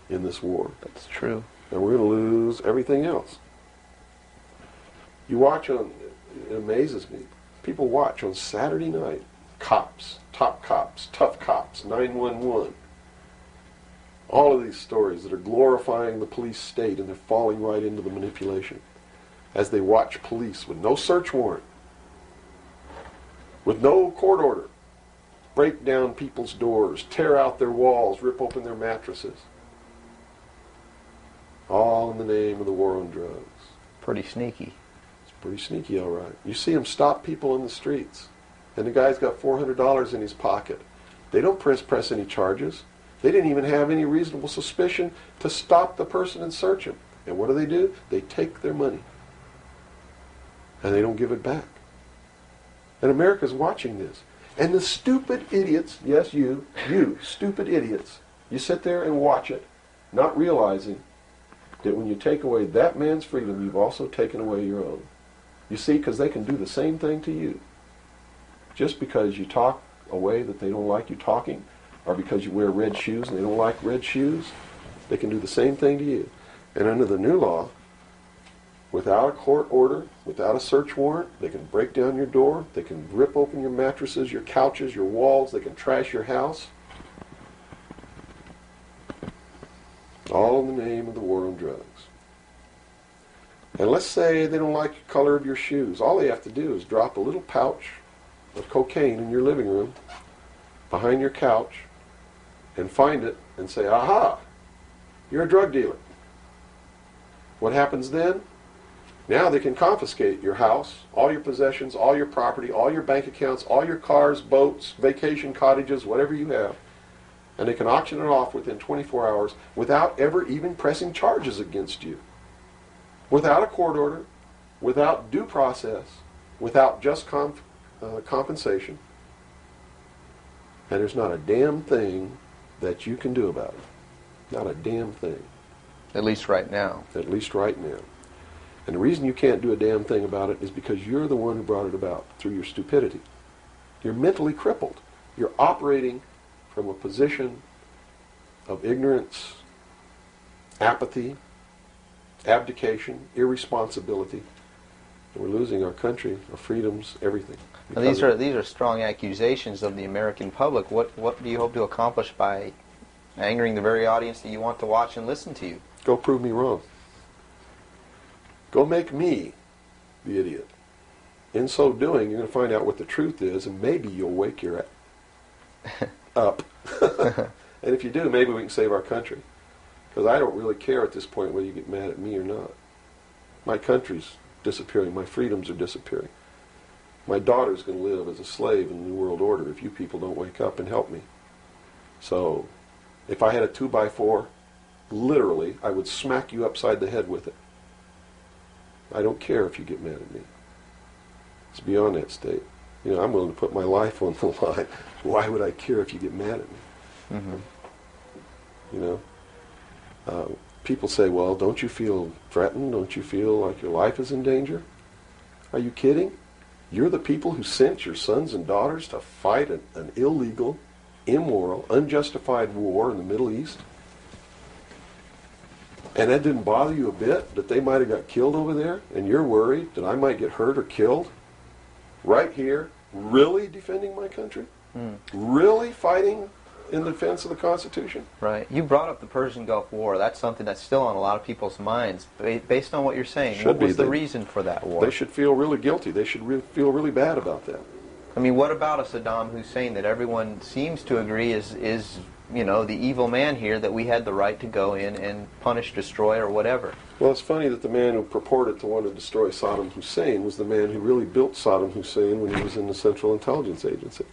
in this war. That's true. And we're going to lose everything else. You watch on, it amazes me, people watch on Saturday night, cops, top cops, tough cops, 911. All of these stories that are glorifying the police state, and they're falling right into the manipulation as they watch police with no search warrant, with no court order, break down people's doors, tear out their walls, rip open their mattresses. All in the name of the war on drugs. Pretty sneaky. It's pretty sneaky, all right. You see them stop people in the streets, and the guy's got $400 in his pocket. They don't press any charges. They didn't even have any reasonable suspicion to stop the person and search him. And what do? They take their money, and they don't give it back. And America's watching this. And the stupid idiots, yes, you stupid idiots, you sit there and watch it, not realizing that when you take away that man's freedom, you've also taken away your own. You see, because they can do the same thing to you. Just because you talk a way that they don't like you talking, or because you wear red shoes and they don't like red shoes, they can do the same thing to you. And under the new law, without a court order, without a search warrant, they can break down your door, they can rip open your mattresses, your couches, your walls, they can trash your house. All in the name of the war on drugs. And let's say they don't like the color of your shoes. All they have to do is drop a little pouch of cocaine in your living room, behind your couch, and find it and say, aha, you're a drug dealer. What happens then? Now they can confiscate your house, all your possessions, all your property, all your bank accounts, all your cars, boats, vacation cottages, whatever you have. And they can auction it off within 24 hours without ever even pressing charges against you. Without a court order, without due process, without just compensation. And there's not a damn thing that you can do about it. Not a damn thing. At least right now. At least right now. And the reason you can't do a damn thing about it is because you're the one who brought it about through your stupidity. You're mentally crippled. You're operating from a position of ignorance apathy, abdication, irresponsibility. And we're losing our country, our freedoms, everything. Now, these are strong accusations of the American public. What do you hope to accomplish by angering the very audience that you want to watch and listen to you? Go prove me wrong. Go make me the idiot. In so doing, you're going to find out what the truth is, and maybe you'll wake your up. And if you do, maybe we can save our country. Because I don't really care at this point whether you get mad at me or not. My country's disappearing. My freedoms are disappearing. My daughter's going to live as a slave in the New World Order if you people don't wake up and help me. So, if I had a 2x4, literally, I would smack you upside the head with it. I don't care if you get mad at me. It's beyond that state. You know, I'm willing to put my life on the line. Why would I care if you get mad at me? Mm-hmm. You know? People say, well, don't you feel threatened? Don't you feel like your life is in danger? Are you kidding? You're the people who sent your sons and daughters to fight an illegal, immoral, unjustified war in the Middle East? And that didn't bother you a bit that they might have got killed over there? And you're worried that I might get hurt or killed? Right here, really defending my country? Really fighting in defense of the Constitution? Right. You brought up the Persian Gulf War. That's something that's still on a lot of people's minds. Based on what you're saying, what was the reason for that war? They should feel really guilty. They should feel really bad about that. I mean, what about a Saddam Hussein that everyone seems to agree is you know, the evil man here, that we had the right to go in and punish, destroy, or whatever? Well, it's funny that the man who purported to want to destroy Saddam Hussein was the man who really built Saddam Hussein when he was in the Central Intelligence Agency.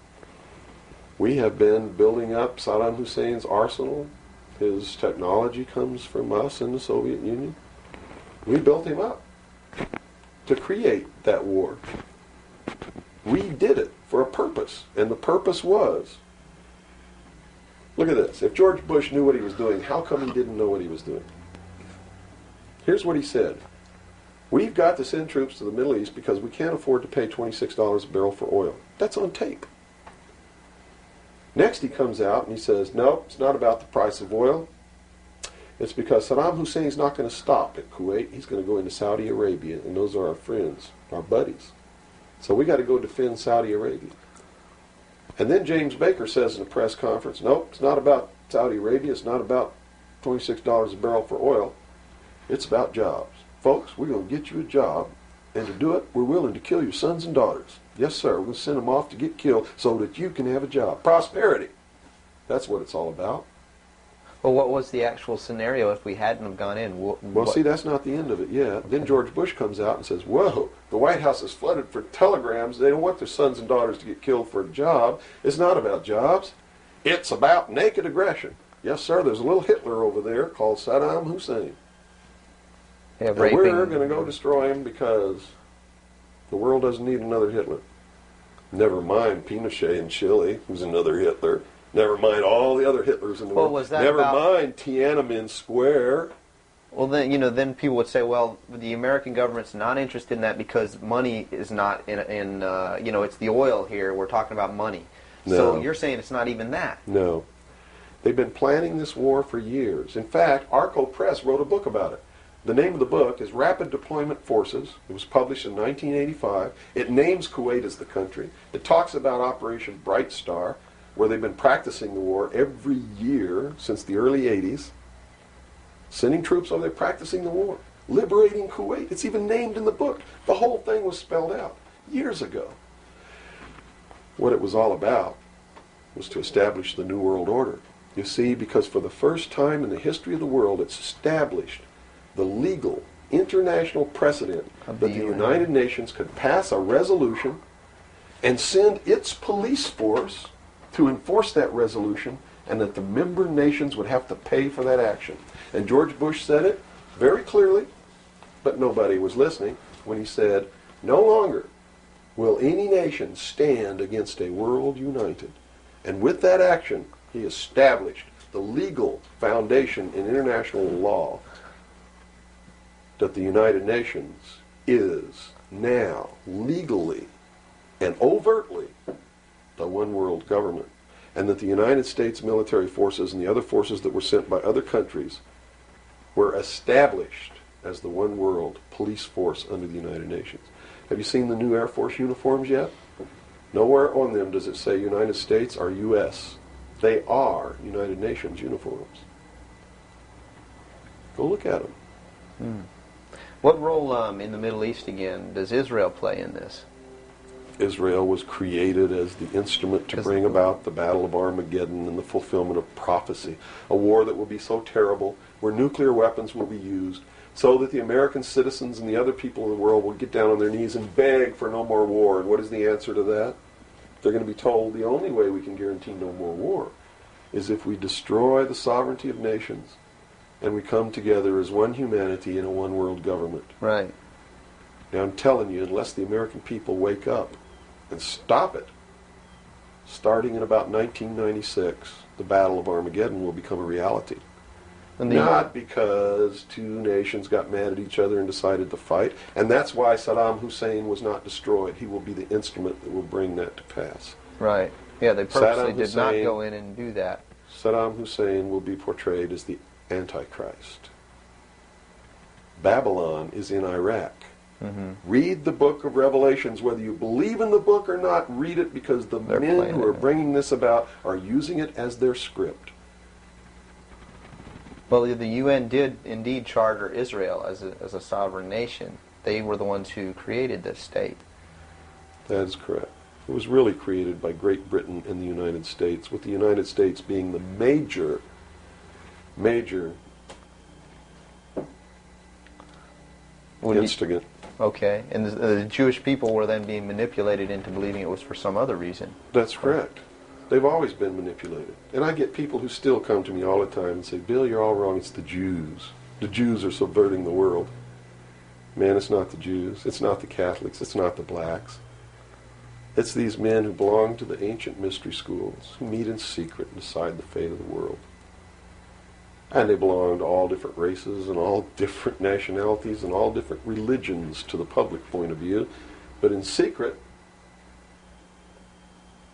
We have been building up Saddam Hussein's arsenal. His technology comes from us in the Soviet Union. We built him up to create that war. We did it for a purpose, and the purpose was, look at this. If George Bush knew what he was doing, how come he didn't know what he was doing? Here's what he said. We've got to send troops to the Middle East because we can't afford to pay $26 a barrel for oil. That's on tape. Next he comes out and he says, no, it's not about the price of oil. It's because Saddam Hussein's not going to stop at Kuwait. He's going to go into Saudi Arabia, and those are our friends, our buddies. So we got to go defend Saudi Arabia. And then James Baker says in a press conference, nope, it's not about Saudi Arabia. It's not about $26 a barrel for oil. It's about jobs. Folks, we're going to get you a job, and to do it, we're willing to kill your sons and daughters. Yes, sir, we're going to send them off to get killed so that you can have a job. Prosperity. That's what it's all about. Well, what was the actual scenario if we hadn't have gone in? Well, see, that's not the end of it yet. Okay. Then George Bush comes out and says, whoa, the White House is flooded for telegrams. They don't want their sons and daughters to get killed for a job. It's not about jobs. It's about naked aggression. Yes, sir, there's a little Hitler over there called Saddam Hussein. Yeah, and we're going to go destroy him because the world doesn't need another Hitler. Never mind Pinochet in Chile, who's another Hitler. Never mind all the other Hitlers in the world. Was that Never mind Tiananmen Square. Well, then, you know, then people would say, well, the American government's not interested in that because money is not in you know, it's the oil here. We're talking about money. No. So you're saying it's not even that. No. They've been planning this war for years. In fact, Arco Press wrote a book about it. The name of the book is Rapid Deployment Forces. It was published in 1985. It names Kuwait as the country. It talks about Operation Bright Star, where they've been practicing the war every year since the early 80s. Sending troops over there, practicing the war. Liberating Kuwait. It's even named in the book. The whole thing was spelled out years ago. What it was all about was to establish the New World Order. You see, because for the first time in the history of the world, it's established the legal international precedent that the United Nations could pass a resolution and send its police force to enforce that resolution, and that the member nations would have to pay for that action. And George Bush said it very clearly, but nobody was listening when he said, no longer will any nation stand against a world united. And with that action, he established the legal foundation in international law that the United Nations is now legally and overtly the one world government, and that the United States military forces and the other forces that were sent by other countries were established as the one world police force under the United Nations. Have you seen the new Air Force uniforms yet? Nowhere on them does it say United States or U.S. They are United Nations uniforms. Go look at them. What role in the Middle East, again, does Israel play in this? Israel was created as the instrument to bring about the Battle of Armageddon and the fulfillment of prophecy, a war that will be so terrible, where nuclear weapons will be used, so that the American citizens and the other people in the world will get down on their knees and beg for no more war. And what is the answer to that? They're going to be told the only way we can guarantee no more war is if we destroy the sovereignty of nations and we come together as one humanity in a one world government. Right. Now I'm telling you, unless the American people wake up and stop it, starting in about 1996, the Battle of Armageddon will become a reality. Not because two nations got mad at each other and decided to fight, and that's why Saddam Hussein was not destroyed. He will be the instrument that will bring that to pass. Right. Yeah, they purposely did not go in and do that. Saddam Hussein will be portrayed as the Antichrist. Babylon is in Iraq. Read the book of Revelations. Whether you believe in the book or not, read it, because the men who are bringing this about are using it as their script. Well, the UN did indeed charter Israel as a sovereign nation. They were the ones who created this state. That is correct. It was really created by Great Britain and the United States, with the United States being the major instigant. Okay, and the Jewish people were then being manipulated into believing it was for some other reason. That's correct. They've always been manipulated. And I get people who still come to me all the time and say, Bill, you're all wrong. It's the Jews. The Jews are subverting the world. Man, it's not the Jews. It's not the Catholics. It's not the blacks. It's these men who belong to the ancient mystery schools, who meet in secret and decide the fate of the world. And they belong to all different races and all different nationalities and all different religions to the public point of view. But in secret,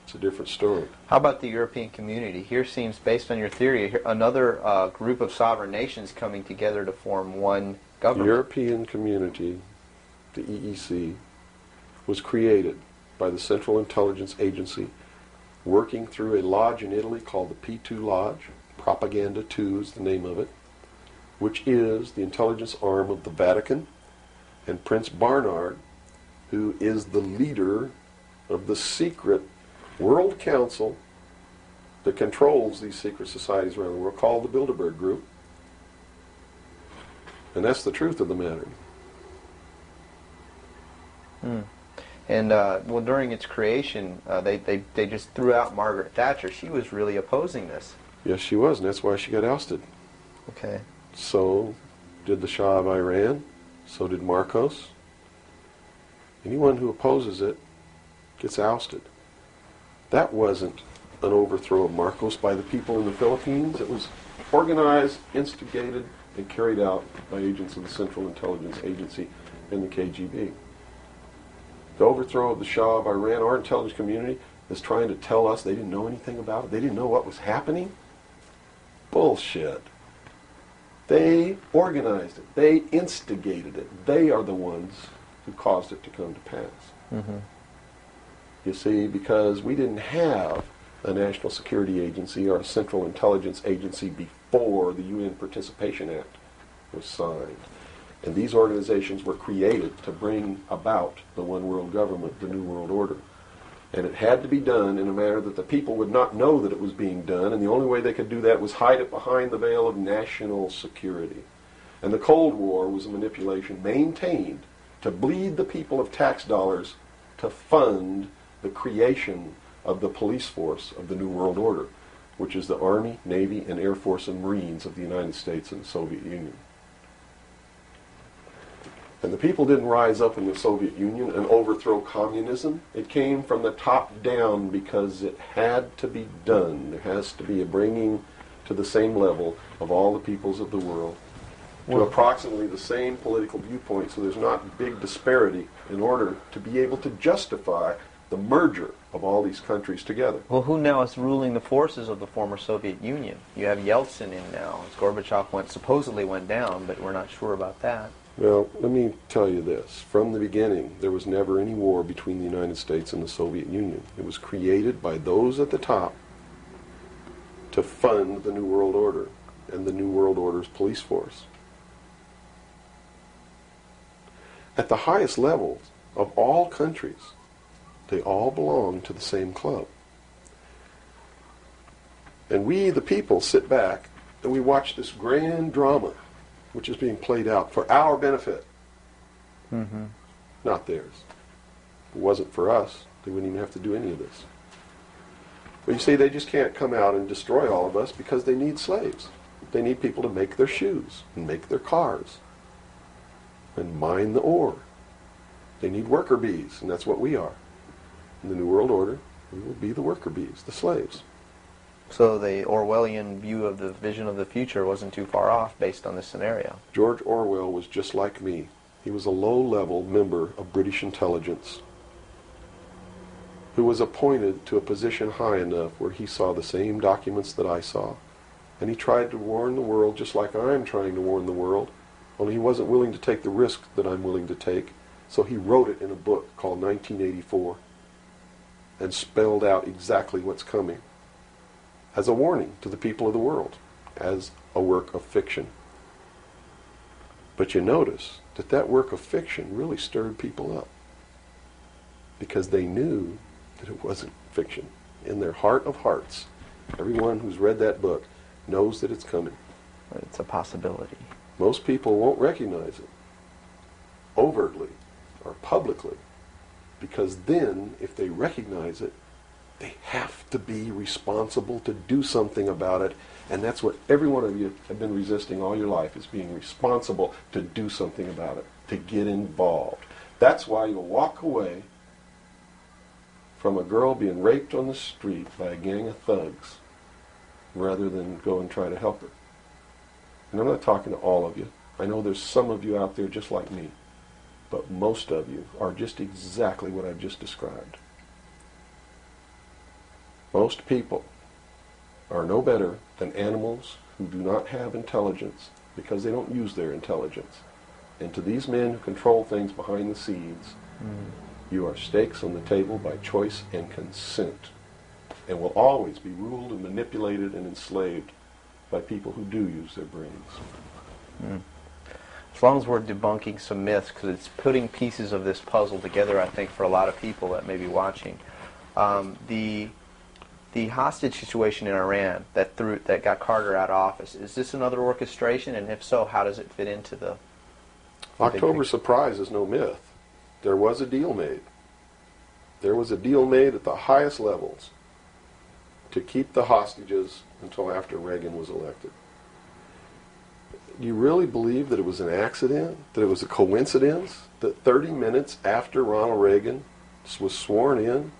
it's a different story. How about the European community? Here seems, based on your theory, another group of sovereign nations coming together to form one government. The European community, the EEC, was created by the Central Intelligence Agency, working through a lodge in Italy called the P2 Lodge. Propaganda 2 is the name of it, which is the intelligence arm of the Vatican. And Prince Bernard, who is the leader of the secret World Council that controls these secret societies around the world, called the Bilderberg Group. And that's the truth of the matter. And well, during its creation, they just threw out Margaret Thatcher. She was really opposing this. Yes, she was, and that's why she got ousted. Okay. So did the Shah of Iran. So did Marcos. Anyone who opposes it gets ousted. That wasn't an overthrow of Marcos by the people in the Philippines. It was organized, instigated, and carried out by agents of the Central Intelligence Agency and the KGB. The overthrow of the Shah of Iran, our intelligence community is trying to tell us they didn't know anything about it. They didn't know what was happening. Bullshit. They organized it. They instigated it. They are the ones who caused it to come to pass. You see, because we didn't have a National Security Agency or a Central Intelligence Agency before the UN Participation Act was signed. And these organizations were created to bring about the one world government, the New World Order. And it had to be done in a manner that the people would not know that it was being done, and the only way they could do that was hide it behind the veil of national security. And the Cold War was a manipulation maintained to bleed the people of tax dollars to fund the creation of the police force of the New World Order, which is the Army, Navy, and Air Force and Marines of the United States and the Soviet Union. And the people didn't rise up in the Soviet Union and overthrow communism. It came from the top down because it had to be done. There has to be a bringing to the same level of all the peoples of the world to approximately the same political viewpoint, so there's not big disparity in order to be able to justify the merger of all these countries together. Well, who now is ruling the forces of the former Soviet Union? You have Yeltsin in now. As Gorbachev supposedly went down, but we're not sure about that. Well, let me tell you this. From the beginning, there was never any war between the United States and the Soviet Union. It was created by those at the top to fund the New World Order and the New World Order's police force. At the highest levels of all countries, they all belong to the same club. And we, the people, sit back and we watch this grand drama which is being played out for our benefit, not theirs. If it wasn't for us, they wouldn't even have to do any of this. But you see, they just can't come out and destroy all of us because they need slaves. They need people to make their shoes and make their cars and mine the ore. They need worker bees, and that's what we are. In the New World Order, we will be the worker bees, the slaves. So the Orwellian view of the vision of the future wasn't too far off based on this scenario. George Orwell was just like me. He was a low-level member of British intelligence who was appointed to a position high enough where he saw the same documents that I saw. And he tried to warn the world just like I'm trying to warn the world, only he wasn't willing to take the risk that I'm willing to take. So he wrote it in a book called 1984 and spelled out exactly what's coming as a warning to the people of the world, as a work of fiction. But you notice that that work of fiction really stirred people up because they knew that it wasn't fiction. In their heart of hearts, everyone who's read that book knows that it's coming. It's a possibility. Most people won't recognize it overtly or publicly because then, if they recognize it, they have to be responsible to do something about it. And that's what every one of you have been resisting all your life, is being responsible to do something about it, to get involved. That's why you'll walk away from a girl being raped on the street by a gang of thugs rather than go and try to help her. And I'm not talking to all of you. I know there's some of you out there just like me. But most of you are just exactly what I've just described. Most people are no better than animals who do not have intelligence because they don't use their intelligence. And to these men who control things behind the scenes, you are stakes on the table by choice and consent, and will always be ruled and manipulated and enslaved by people who do use their brains. As long as we're debunking some myths, because it's putting pieces of this puzzle together, I think, for a lot of people that may be watching. The hostage situation in Iran that got Carter out of office, is this another orchestration? And if so, how does it fit into the October surprise is no myth. There was a deal made. There was a deal made at the highest levels to keep the hostages until after Reagan was elected. Do you really believe that it was an accident, that it was a coincidence, that 30 minutes after Ronald Reagan was sworn in,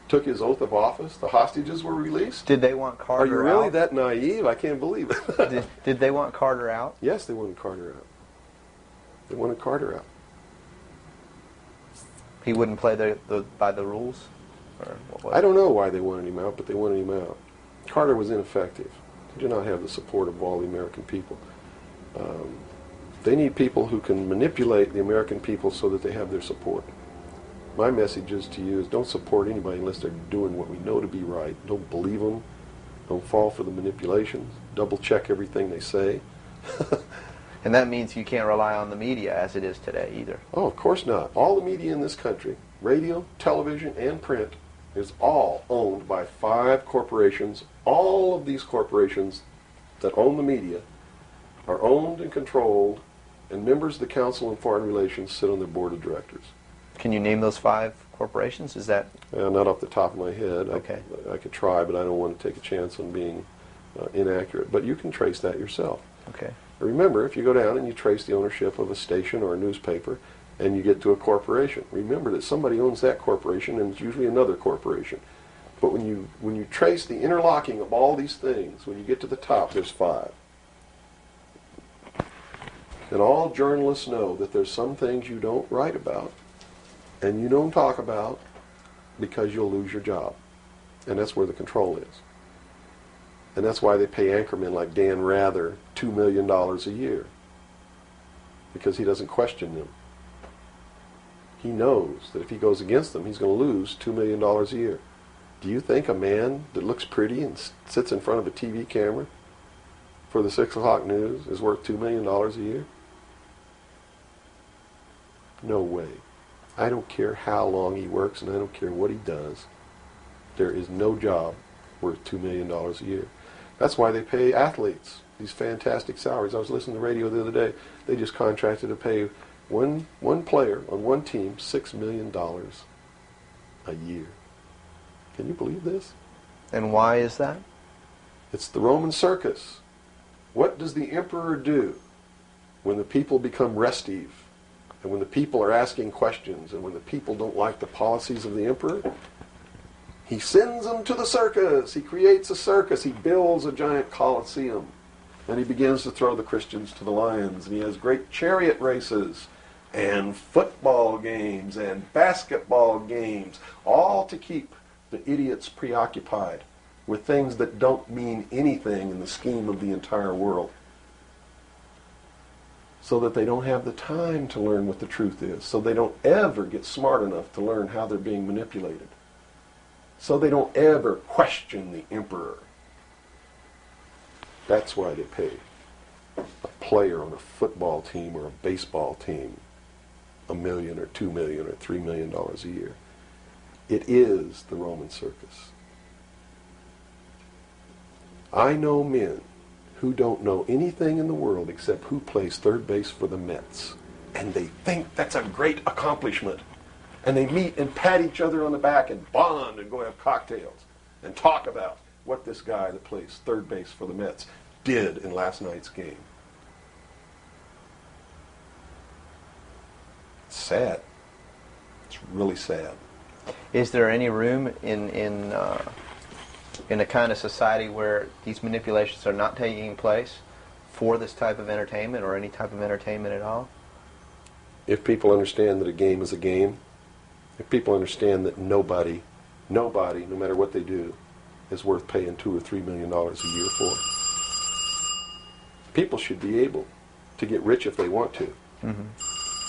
took his oath of office, the hostages were released? Did they want Carter out? Are you really that naive? I can't believe it. Did they want Carter out? Yes, they wanted Carter out. They wanted Carter out. He wouldn't play by the rules? Or what was I don't know why they wanted him out, but they wanted him out. Carter was ineffective. He did not have the support of all the American people. They need people who can manipulate the American people so that they have their support. My message is to you is don't support anybody unless they're doing what we know to be right. Don't believe them. Don't fall for the manipulations. Double check everything they say. And that means you can't rely on the media as it is today either. Oh, of course not. All the media in this country, radio, television, and print, is all owned by 5 corporations. All of these corporations that own the media are owned and controlled, and members of the Council on Foreign Relations sit on their board of directors. Can you name those 5 corporations? Is that... Not off the top of my head. Okay. I could try, but I don't want to take a chance on being inaccurate. But you can trace that yourself. Okay. Remember, if you go down and you trace the ownership of a station or a newspaper, and you get to a corporation, remember that somebody owns that corporation, and it's usually another corporation. But when you trace the interlocking of all these things, when you get to the top, there's 5. And all journalists know that there's some things you don't write about, and you don't talk about, because you'll lose your job. And that's where the control is. And that's why they pay anchormen like Dan Rather $2 million a year, because he doesn't question them. He knows that if he goes against them, he's going to lose $2 million a year. Do you think a man that looks pretty and sits in front of a TV camera for the 6 o'clock news is worth $2 million a year? No way. I don't care how long he works and I don't care what he does. There is no job worth $2 million a year. That's why they pay athletes these fantastic salaries. I was listening to the radio the other day. They just contracted to pay one player on one team $6 million a year. Can you believe this? And why is that? It's the Roman circus. What does the emperor do when the people become restive, and when the people are asking questions, and when the people don't like the policies of the emperor? He sends them to the circus. He creates a circus. He builds a giant coliseum. And he begins to throw the Christians to the lions. And he has great chariot races and football games and basketball games, all to keep the idiots preoccupied with things that don't mean anything in the scheme of the entire world, so that they don't have the time to learn what the truth is, so they don't ever get smart enough to learn how they're being manipulated, so they don't ever question the emperor. That's why they pay a player on a football team or a baseball team $1 million or $2 million or $3 million a year. It is the Roman circus. I know men who don't know anything in the world except who plays third base for the Mets. And they think that's a great accomplishment. And they meet and pat each other on the back and bond and go have cocktails and talk about what this guy that plays third base for the Mets did in last night's game. It's sad. It's really sad. Is there any room in a kind of society where these manipulations are not taking place for this type of entertainment, or any type of entertainment at all? If people understand that a game is a game, if people understand that nobody, no matter what they do, is worth paying $2 or $3 million a year for, people should be able to get rich if they want to,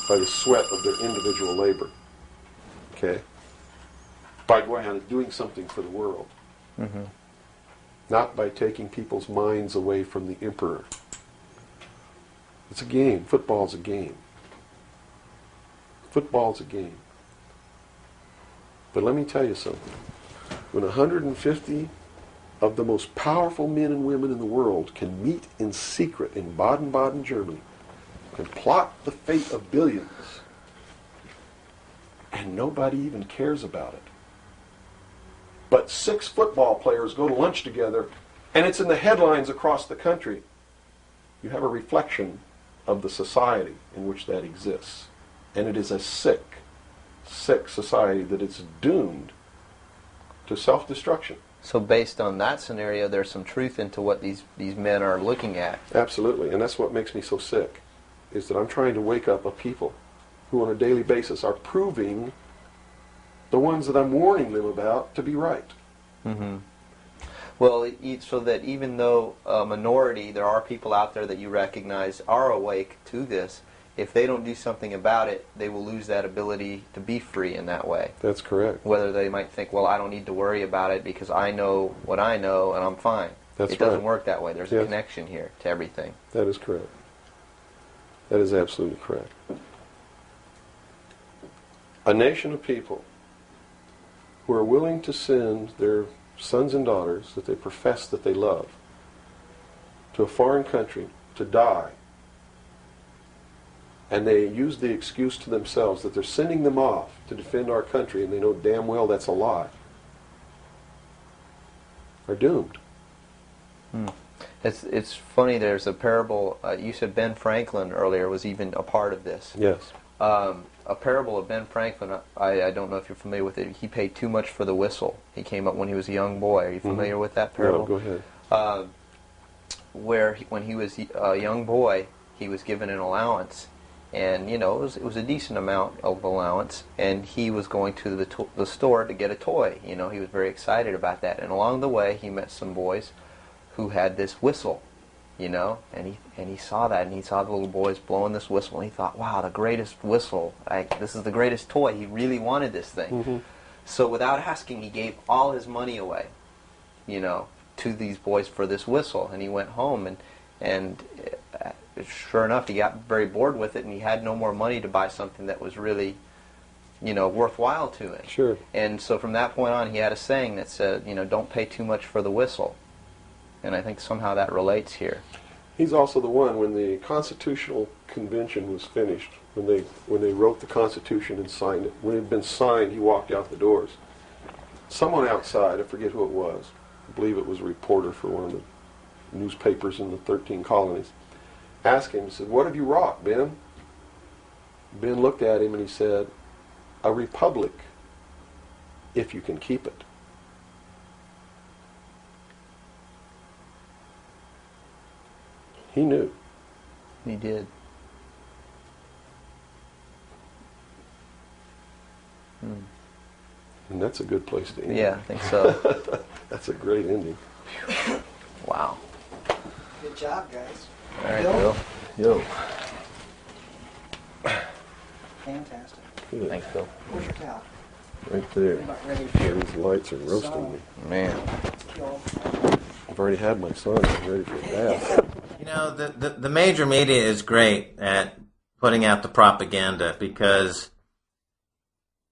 by the sweat of their individual labor. Okay? By going out and doing something for the world. Not by taking people's minds away from the emperor. It's a game. Football's a game. Football's a game. But let me tell you something. When 150 of the most powerful men and women in the world can meet in secret in Baden-Baden, Germany, and plot the fate of billions, and nobody even cares about it, but 6 football players go to lunch together, and it's in the headlines across the country, you have a reflection of the society in which that exists. And it is a sick society that is doomed to self-destruction. So based on that scenario, there's some truth into what these men are looking at. Absolutely, and that's what makes me so sick, is that I'm trying to wake up a people who on a daily basis are proving the ones that I'm warning them about to be right. Well, so that even though a minority, there are people out there that you recognize are awake to this, if they don't do something about it, they will lose that ability to be free in that way. That's correct. Whether they might think, well, I don't need to worry about it because I know what I know and I'm fine. That's it doesn't right. work that way. There's a connection here to everything. That is correct. That is absolutely correct. A nation of people who are willing to send their sons and daughters that they profess that they love to a foreign country to die, and they use the excuse to themselves that they're sending them off to defend our country, and they know damn well that's a lie, are doomed. It's funny, there's a parable, you said Ben Franklin earlier was even a part of this. Yes. A parable of Ben Franklin, I don't know if you're familiar with it. He paid too much for the whistle. He came up when he was a young boy. Are you familiar with that parable? No, go ahead. Where when he was a young boy, he was given an allowance, and it was a decent amount of allowance, and he was going to the store to get a toy. He was very excited about that, and along the way he met some boys who had this whistle, and he saw that, and he saw the little boys blowing this whistle, and he thought, wow, the greatest whistle, this is the greatest toy. He really wanted this thing. Mm-hmm. So without asking, he gave all his money away, to these boys for this whistle, and he went home, and sure enough, he got very bored with it, and he had no more money to buy something that was really, worthwhile to him. Sure. And so from that point on, he had a saying that said, don't pay too much for the whistle. And I think somehow that relates here. He's also the one, when the Constitutional Convention was finished, when they wrote the Constitution and signed it, when it had been signed, he walked out the doors. Someone outside, I forget who it was, I believe it was a reporter for one of the newspapers in the 13 colonies, asked him, said, "What have you wrought, Ben?" Ben looked at him and he said, "A republic, if you can keep it." He knew. He did. And that's a good place to end. Yeah, I think so. That's a great ending. Wow. Good job, guys. All right, Bill? Bill. Yo. Fantastic. Good. Thanks, Bill. Where's your towel? Right there. I'm about ready Yeah, to these lights are roasting me. Man. kill. I've already had my son. I'm ready for a bath. The major media is great at putting out the propaganda because,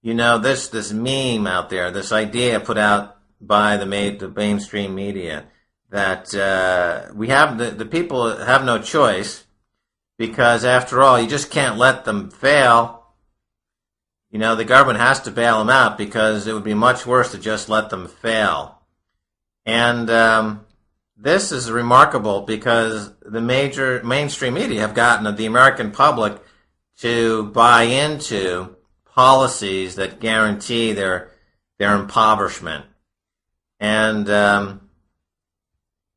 this meme out there, this idea put out by the mainstream media that we have the people have no choice because, after all, you just can't let them fail. The government has to bail them out because it would be much worse to just let them fail. And this is remarkable because the major mainstream media have gotten the American public to buy into policies that guarantee their impoverishment. And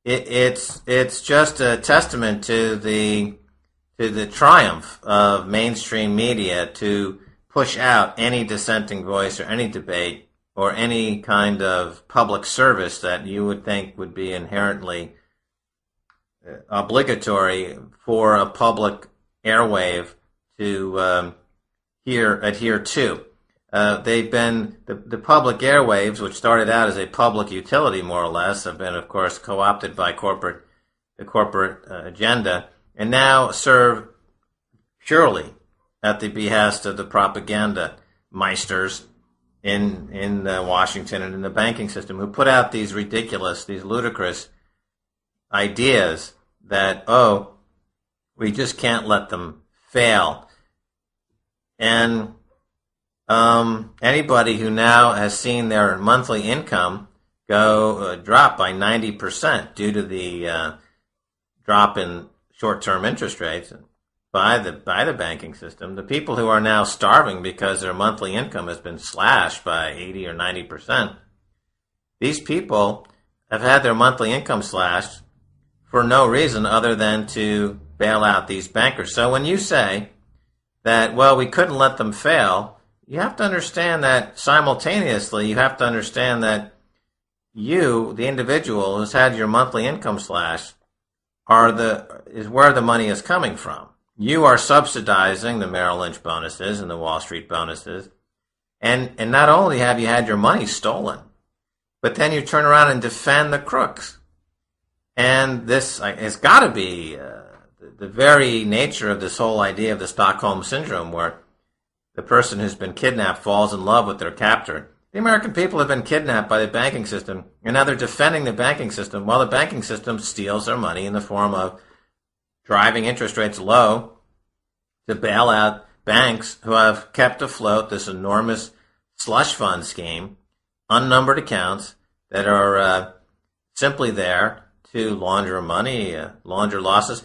it's just a testament to the triumph of mainstream media to push out any dissenting voice or any debate or any kind of public service that you would think would be inherently obligatory for a public airwave to adhere to. They've been, the public airwaves, which started out as a public utility more or less, have been, of course, co-opted by the corporate agenda, and now serve purely at the behest of the propaganda meisters in Washington and in the banking system, who put out these ridiculous, these ludicrous ideas that, we just can't let them fail. And anybody who now has seen their monthly income go drop by 90% due to the drop in short-term interest rates by the banking system, the people who are now starving because their monthly income has been slashed by 80 or 90%, these people have had their monthly income slashed for no reason other than to bail out these bankers. So when you say that, well, we couldn't let them fail, you have to understand that simultaneously you have to understand that you, the individual who's had your monthly income slashed, is where the money is coming from. You are subsidizing the Merrill Lynch bonuses and the Wall Street bonuses. And not only have you had your money stolen, but then you turn around and defend the crooks. And this has got to be the very nature of this whole idea of the Stockholm Syndrome, where the person who's been kidnapped falls in love with their captor. The American people have been kidnapped by the banking system, and now they're defending the banking system while the banking system steals their money in the form of driving interest rates low to bail out banks who have kept afloat this enormous slush fund scheme, unnumbered accounts that are simply there to launder money, launder losses.